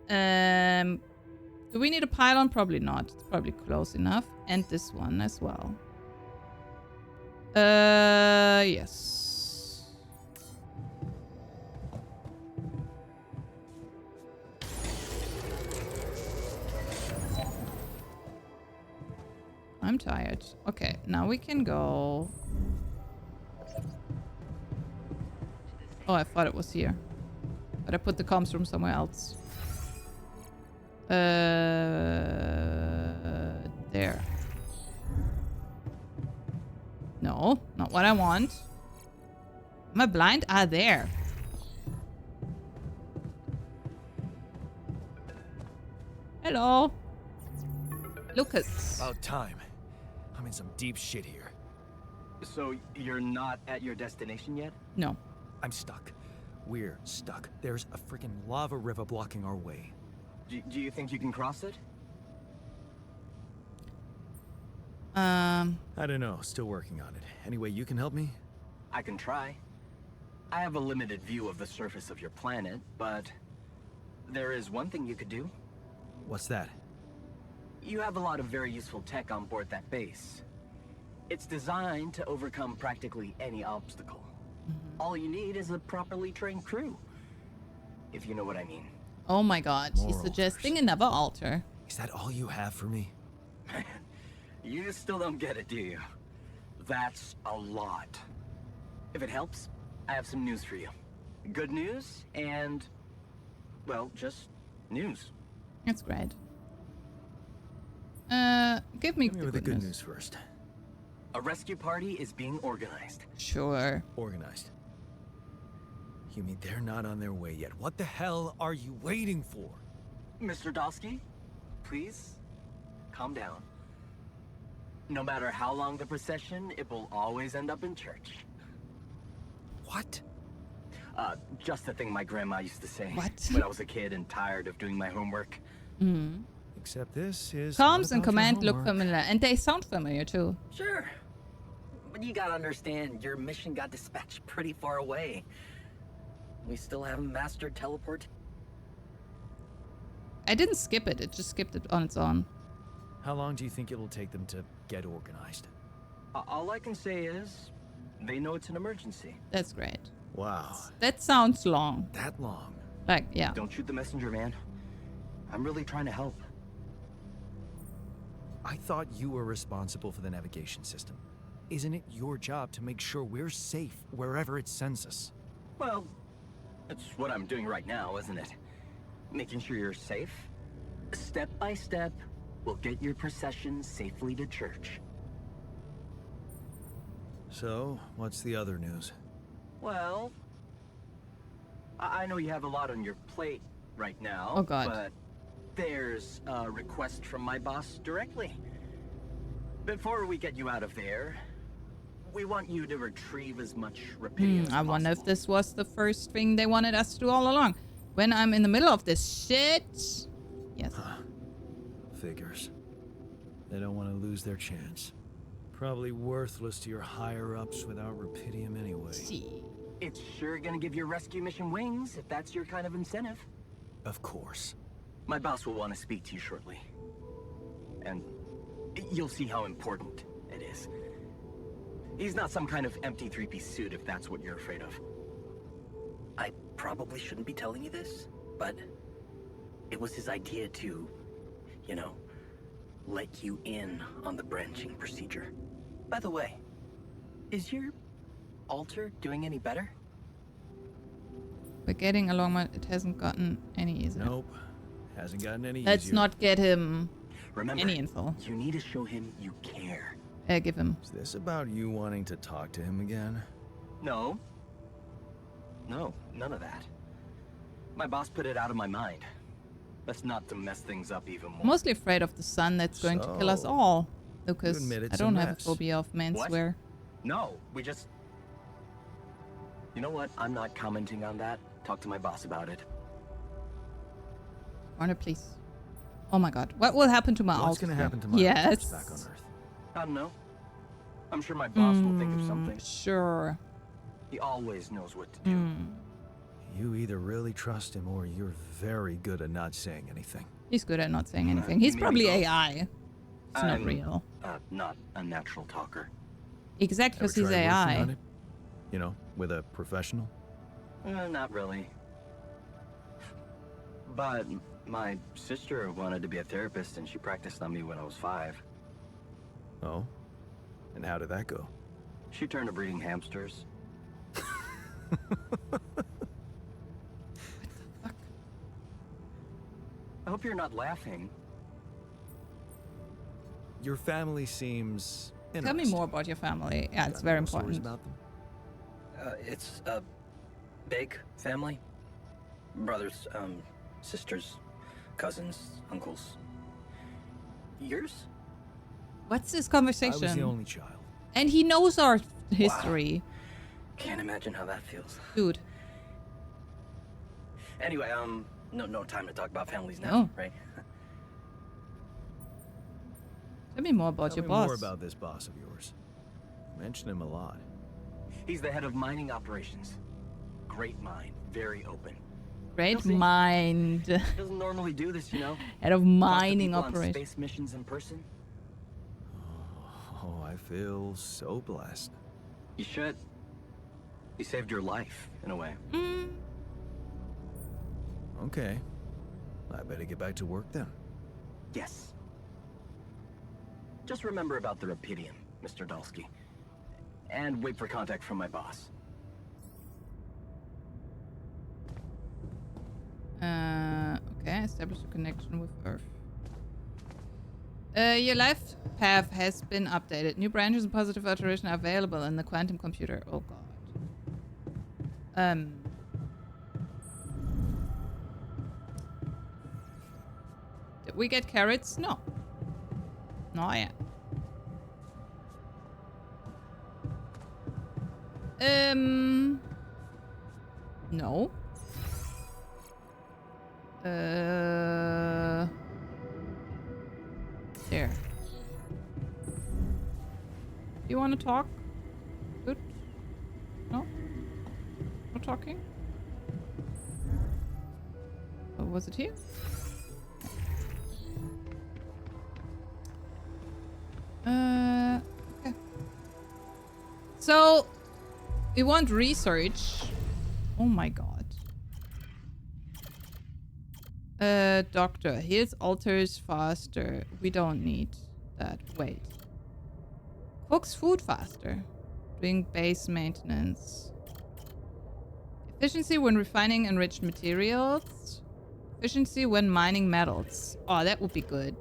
Do we need a pylon? Probably not. It's probably close enough. And this one as well. Yes. I'm tired. Okay, now we can go. Oh, I thought it was here. But I put the comms room somewhere else. There. No, not what I want. Am I blind? Ah, there. Hello. Lucas. About time. I'm in some deep shit here. So you're not at your destination yet? No. I'm stuck. We're stuck. There's a freaking lava river blocking our way. Do you think you can cross it? I don't know. Still working on it. Anyway, you can help me? I can try. I have a limited view of the surface of your planet, but there is one thing you could do. What's that? You have a lot of very useful tech on board that base. It's designed to overcome practically any obstacle. All you need is a properly trained crew, if you know what I mean. Oh my god, More he's suggesting altars. another altar. Is that all you have for me? You still don't get it, do you? That's a lot. If it helps, I have some news for you. Good news and, well, just news. That's great. Give me Give me the good news first. A rescue party is being organized. Sure. Organized. You mean they're not on their way yet? What the hell are you waiting for? Mr. Dosky, please, calm down. No matter how long the procession, it will always end up in church. What? Just the thing my grandma used to say. What? When I was a kid and tired of doing my homework. Mm. Except this is... Comms not and about your command look homework. familiar, and they sound familiar too. Sure. But you gotta understand, your mission got dispatched pretty far away. We still haven't mastered teleport. I didn't skip it, it just skipped it on its own. How long do you think it'll take them to get organized? All I can say is, they know it's an emergency. That's great. Wow. That sounds long. That long? Like, yeah. Don't shoot the messenger, man. I'm really trying to help. I thought you were responsible for the navigation system. Isn't it your job to make sure we're safe wherever it sends us? Well, that's what I'm doing right now, isn't it? Making sure you're safe. Step by step, we'll get your procession safely to church. So, what's the other news? Well, I know you have a lot on your plate right now. Oh, God. But there's a request from my boss directly. Before we get you out of there, we want you to retrieve as much Rapidium as I wonder if possible. this was the first thing they wanted us to do all along. When I'm in the middle of this shit. Yes. Figures. They don't want to lose their chance. Probably worthless to your higher-ups without Rapidium anyway. See. It's sure gonna give your rescue mission wings, if that's your kind of incentive. Of course. My boss will want to speak to you shortly. And you'll see how important it is. He's not some kind of empty three-piece suit if that's what you're afraid of. I probably shouldn't be telling you this, but it was his idea to, you know, let you in on the branching procedure. By the way, is your altar doing any better? We're getting along, but it hasn't gotten any easier. Nope. Hasn't gotten any Let's easier. not get him Remember, any info. you need to show him you care. Give him. Is this about you wanting to talk to him again? No. No, none of that. My boss put it out of my mind. That's not to mess things up even more. Mostly afraid of the sun that's going to kill us So, all. Because admit it's I a don't have a mess. phobia of menswear. No, we just... You know what? I'm not commenting on that. Talk to my boss about it. Warner, please. Oh my god. What will happen to my What's altar? gonna happen to my Yes. back on Earth? I don't know. I'm sure my boss will think of something. Sure. He always knows what to do. You either really trust him or you're very good at not saying anything. He's good at not saying anything. He's maybe probably both. AI. It's not I'm, real. Not a natural talker. Exactly, because Ever he's tried working AI. on it? You know, with a professional? Not really. But my sister wanted to be a therapist and she practiced on me when I was 5. Oh? And how did that go? She turned to breeding hamsters. I hope you're not laughing. Your family seems Tell me interesting. more about your family. Yeah, it's Got very more stories important. about them? It's a big family. Brothers, sisters, cousins, uncles. Yours? What's this I conversation? was the only child. And he knows our history. Can't imagine how that feels. Dude. Anyway, no time to talk about families now, No. right? Tell me more about Tell your me boss. more about this boss of yours. You mention him a lot. He's the head of mining operations. Great mind, very open. Great You'll see. mind. Doesn't normally do this, you know. Head of Talk to mining people on operations. space missions in person. Oh, I feel so blessed. You should. He saved your life, in a way. Okay. I better get back to work then. Yes. Just remember about the Rapidium, Mr. Dalsky. And wait for contact from my boss. Okay, establish a connection with Earth. Your life path has been updated. New branches and positive alteration are available in the quantum computer. Oh god. Did we get carrots? No. Not yet. No. There. You want to talk? Good. No? No talking? Oh, was it here? Okay. So, we want research. Oh my god. Doctor, heals altars faster. We don't need that. Wait. Cooks food faster. Doing base maintenance. Efficiency when refining enriched materials. Efficiency when mining metals. Oh, that would be good.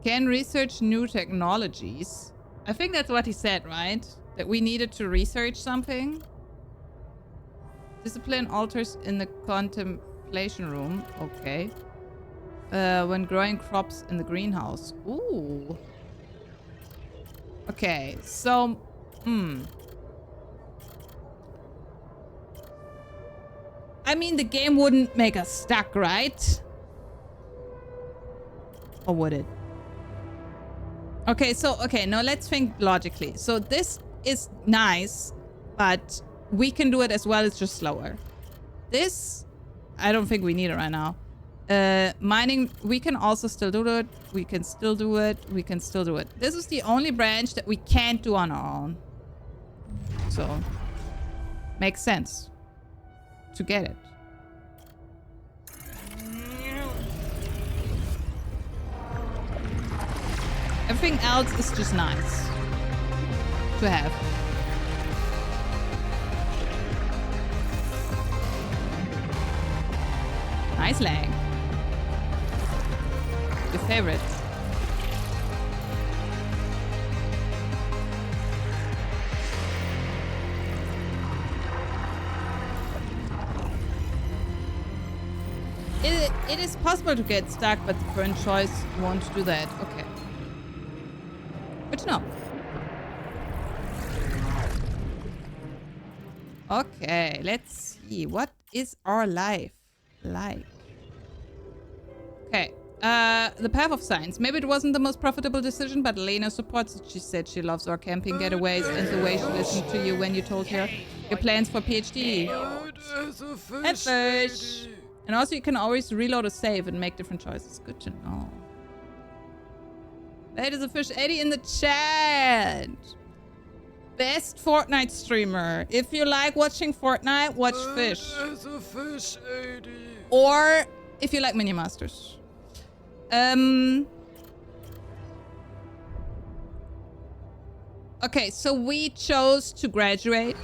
Can research new technologies. I think that's what he said, right? That we needed to research something. Discipline altars in the contemplation room. Okay. When growing crops in the greenhouse. Ooh. Okay, so... I mean, the game wouldn't make us stuck, right? Or would it? Okay, so... Okay, now let's think logically. So this is nice, but we can do it as well. It's just slower. This... I don't think we need it right now. Mining, we can also still do it. We can still do it. We can still do it. This is the only branch that we can't do on our own. So, makes sense to get it. Everything else is just nice to have. Nice leg. Your favorite. It is possible to get stuck, but the current choice won't do that. Okay. Good to know. Okay, let's see. What is our life like? Okay. The path of science. Maybe it wasn't the most profitable decision, but Lena supports it. She said she loves our camping getaways and the way she listened to you when you told her your plans for PhD. Head fish. And also you can always reload a save and make different choices. Good to know. That is a fish 80 in the chat. Best Fortnite streamer. If you like watching Fortnite, watch Fish. There's a fish 80. Or if you like Mini Masters. Okay, so we chose to graduate.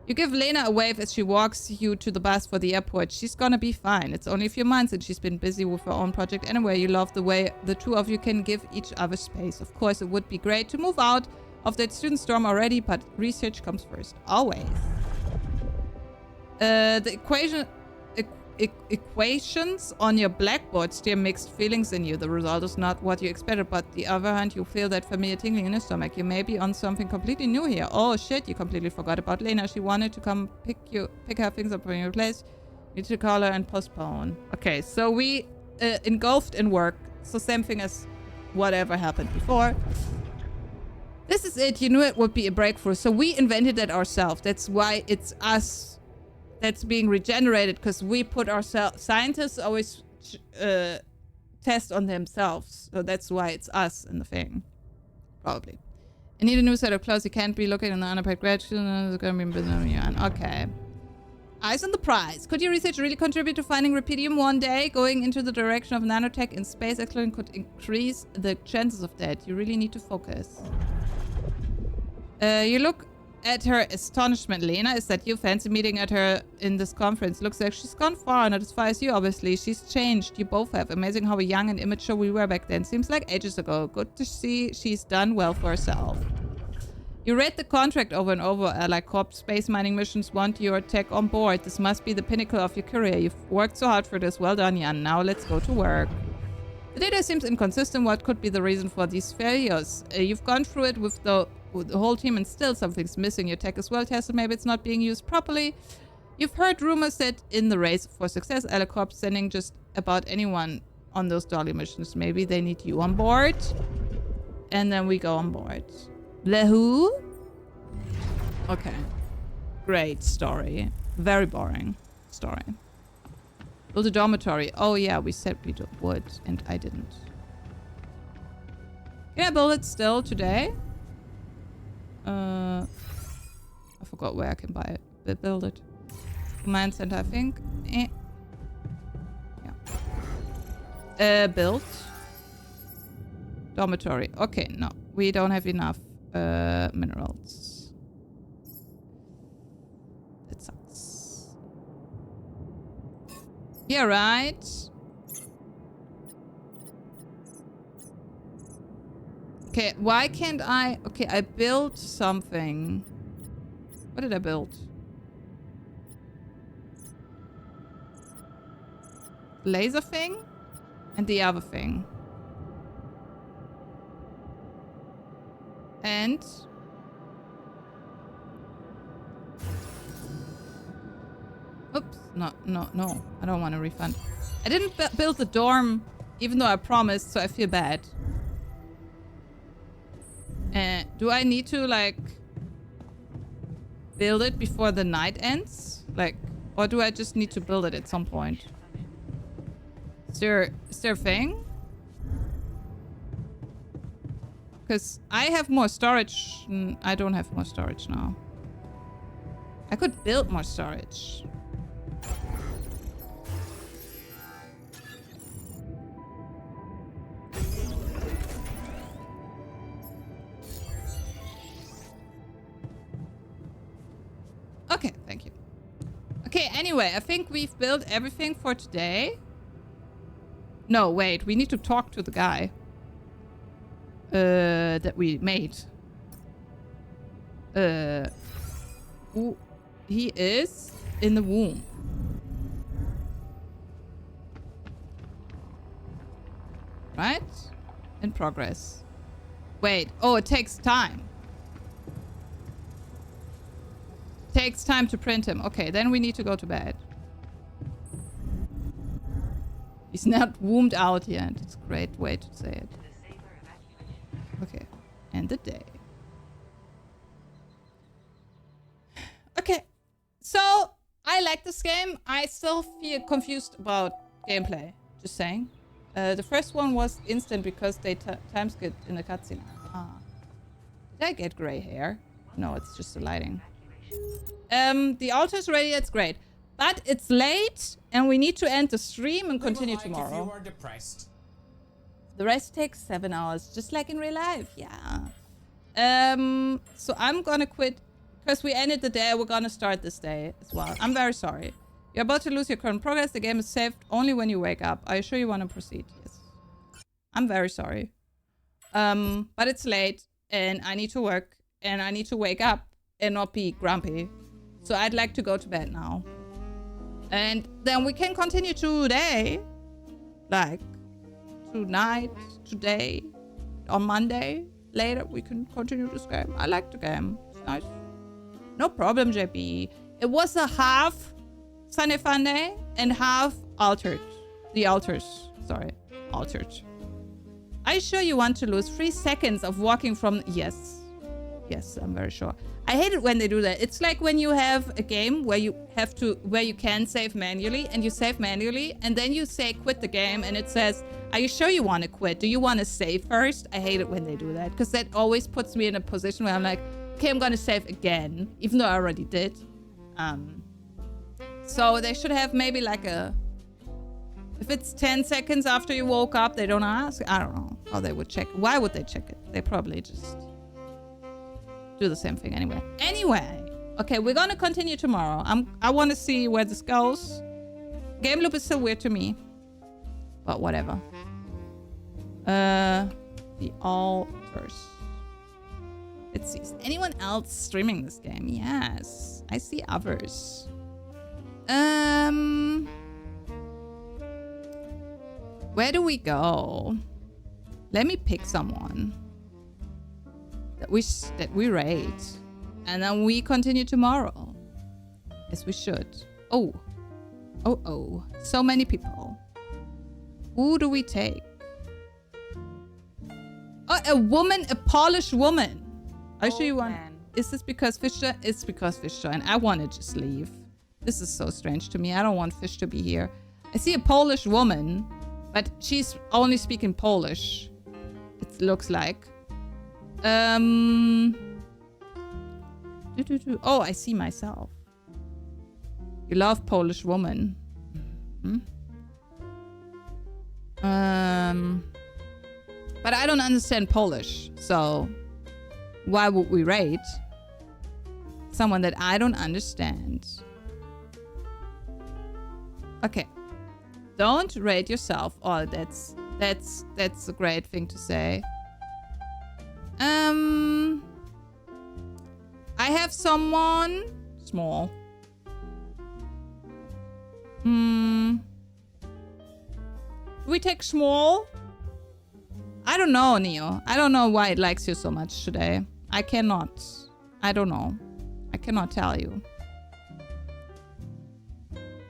You give Lena a wave as she walks you to the bus for the airport. She's gonna be fine. It's only a few months and she's been busy with her own project anyway. You love the way the two of you can give each other space. Of course, it would be great to move out of that student storm already, but research comes first. Always. The equations on your blackboard stir mixed feelings in you. The result is not what you expected, but on the other hand, you feel that familiar tingling in your stomach. You may be on something completely new here. Oh shit, you completely forgot about Lena. She wanted to come pick her things up from your place. You need to call her and postpone. Okay, so we engulfed in work. So same thing as whatever happened before. This is it. You knew it would be a breakthrough. So we invented it ourselves. That's why it's us that's being regenerated, because we put ourselves... Scientists always test on themselves. So that's why it's us in the thing. Probably. I need a new set of clothes. You can't be looking in the underpaid graduate. It's gonna be business. Okay. Eyes on the prize. Could your research really contribute to finding Rapidium one day? Going into the direction of nanotech in space exploration could increase the chances of that. You really need to focus. You look at her astonishment. Lena, is that you? Fancy meeting at her in this conference. Looks like she's gone far, not as far as you, obviously. She's changed. You both have. Amazing how young and immature we were back then. Seems like ages ago. Good to see she's done well for herself. You read the contract over and over. Like corp space mining missions want your tech on board. This must be the pinnacle of your career. You've worked so hard for this. Well done, Jan. Now let's go to work. The data seems inconsistent. What could be the reason for these failures? You've gone through it with the whole team and still something's missing. Your tech is well tested. Maybe it's not being used properly. You've heard rumors that in the race for success, Alicorp's sending just about anyone on those dolly missions. Maybe they need you on board. And then we go on board. The who? Okay. Great story. Very boring story. Build a dormitory. Oh yeah, we said we would, and I didn't. Can I build it still today? I forgot where I can buy it. Build it. Command center, I think. Yeah. Build. Dormitory. Okay, no. We don't have enough minerals. That sucks. Yeah, right. Okay, why can't I... Okay, I built something. What did I build? Laser thing? And the other thing. And... Oops. No. I don't want a refund. I didn't build the dorm, even though I promised, so I feel bad. Do I need to, like... build it before the night ends? Like... Or do I just need to build it at some point? Is there a thing? Because I have more storage. I don't have more storage now. I could build more storage. Okay, thank you. Okay, anyway, I think we've built everything for today. No, wait, we need to talk to the guy. That we made. Who he is in the womb. Right? In progress. Wait, oh, it takes time. Takes time to print him. Okay, then we need to go to bed. He's not wombed out yet. It's a great way to say it. Okay, end the day. Okay, so I like this game. I still feel confused about gameplay. Just saying. The first one was instant because they time skipped in the cutscene. Ah. Did I get gray hair? No, it's just the lighting. The altar's ready. That's great. But it's late, and we need to end the stream and continue tomorrow. If you are depressed. The rest takes 7 hours, just like in real life. Yeah. So I'm gonna quit because we ended the day. We're gonna start this day as well. I'm very sorry. You're about to lose your current progress. The game is saved only when you wake up. Are you sure you want to proceed? Yes. I'm very sorry. But it's late, and I need to work, and I need to wake up and not be grumpy. So I'd like to go to bed now. And then we can continue today. Like, tonight, today, on Monday. Later, we can continue this game. I like the game. It's nice. No problem, JP. It was a half Sunday Funday and half altered. The altars. Sorry. Altered. Are you sure you want to lose 3 seconds of walking from... Yes. Yes, I'm very sure. I hate it when they do that. It's like when you have a game where you have to, where you can save manually, and you save manually, and then you say quit the game, and it says, are you sure you want to quit? Do you want to save first? I hate it when they do that, because that always puts me in a position where I'm like, okay, I'm going to save again, even though I already did. So they should have maybe like a, if it's 10 seconds after you woke up, they don't ask. I don't know how they would check. Why would they check it? They probably just do the same thing anyway. Okay, we're gonna continue tomorrow. I want to see where this goes. Game loop is still weird to me, but whatever. The altars. Let's see. Is anyone else streaming this game? Yes, I see others. Where do we go? Let me pick someone that we raid, and then we continue tomorrow. Yes, we should. Oh, so many people. Who do we take? Oh, a woman, a Polish woman. Are you sure you want? Is this because Fish? It's because Fish joined. I want to just leave. This is so strange to me. I don't want Fish to be here. I see a Polish woman, but she's only speaking Polish. It looks like. Oh, I see myself. You love Polish woman. But I don't understand Polish, so why would we raid someone that I don't understand? Okay. Don't rate yourself. Oh, that's a great thing to say. I have someone small. Do we take small? I don't know, Neo. I don't know why it likes you so much today. I cannot. I don't know. I cannot tell you.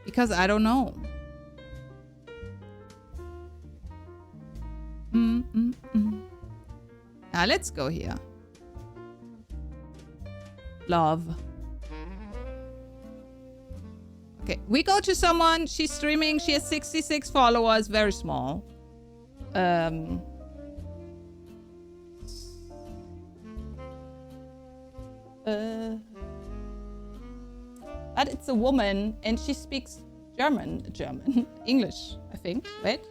Because I don't know. Now let's go here. Love. Okay, we go to someone. She's streaming. She has 66 followers. Very small. But it's a woman and she speaks German, English, I think. Wait.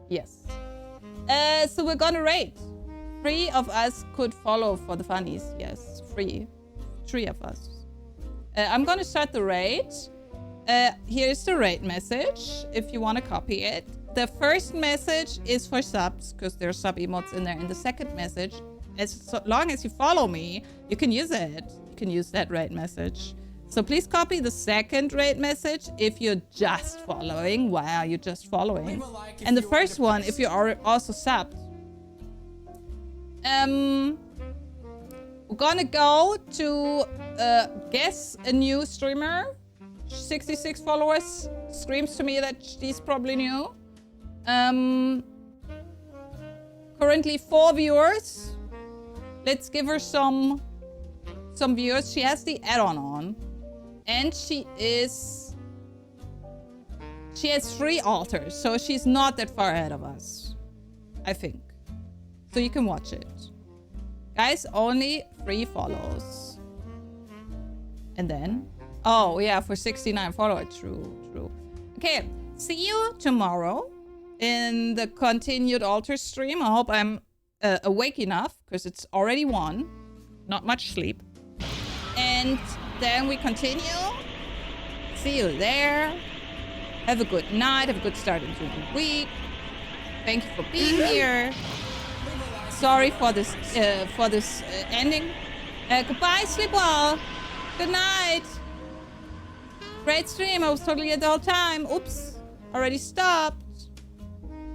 Yes. So we're gonna rate. 3 of us could follow for the funnies. Yes, 3. 3 of us. I'm gonna start the raid. Here's the raid message if you want to copy it. The first message is for subs because there's sub emotes in there. And the second message, as long as you follow me, you can use it. You can use that raid message. So please copy the second raid message if you're just following. Why are you just following? And the first one if you are also subbed. We're gonna go to guess a new streamer. 66 followers. Screams to me that she's probably new. Currently 4 viewers. Let's give her some viewers. She has the add-on on. And she has 3 altars, so she's not that far ahead of us, I think. So you can watch it. Guys, only 3 follows. And then, oh yeah, for 69 followers, true. Okay, see you tomorrow in the continued altar stream. I hope I'm awake enough, because it's already 1. Not much sleep. And then we continue. See you there. Have a good night. Have a good start into the week. Thank you for being here. Sorry for this ending. Goodbye, sleep well. Good night. Great stream. I was totally at the whole time. Oops. Already stopped.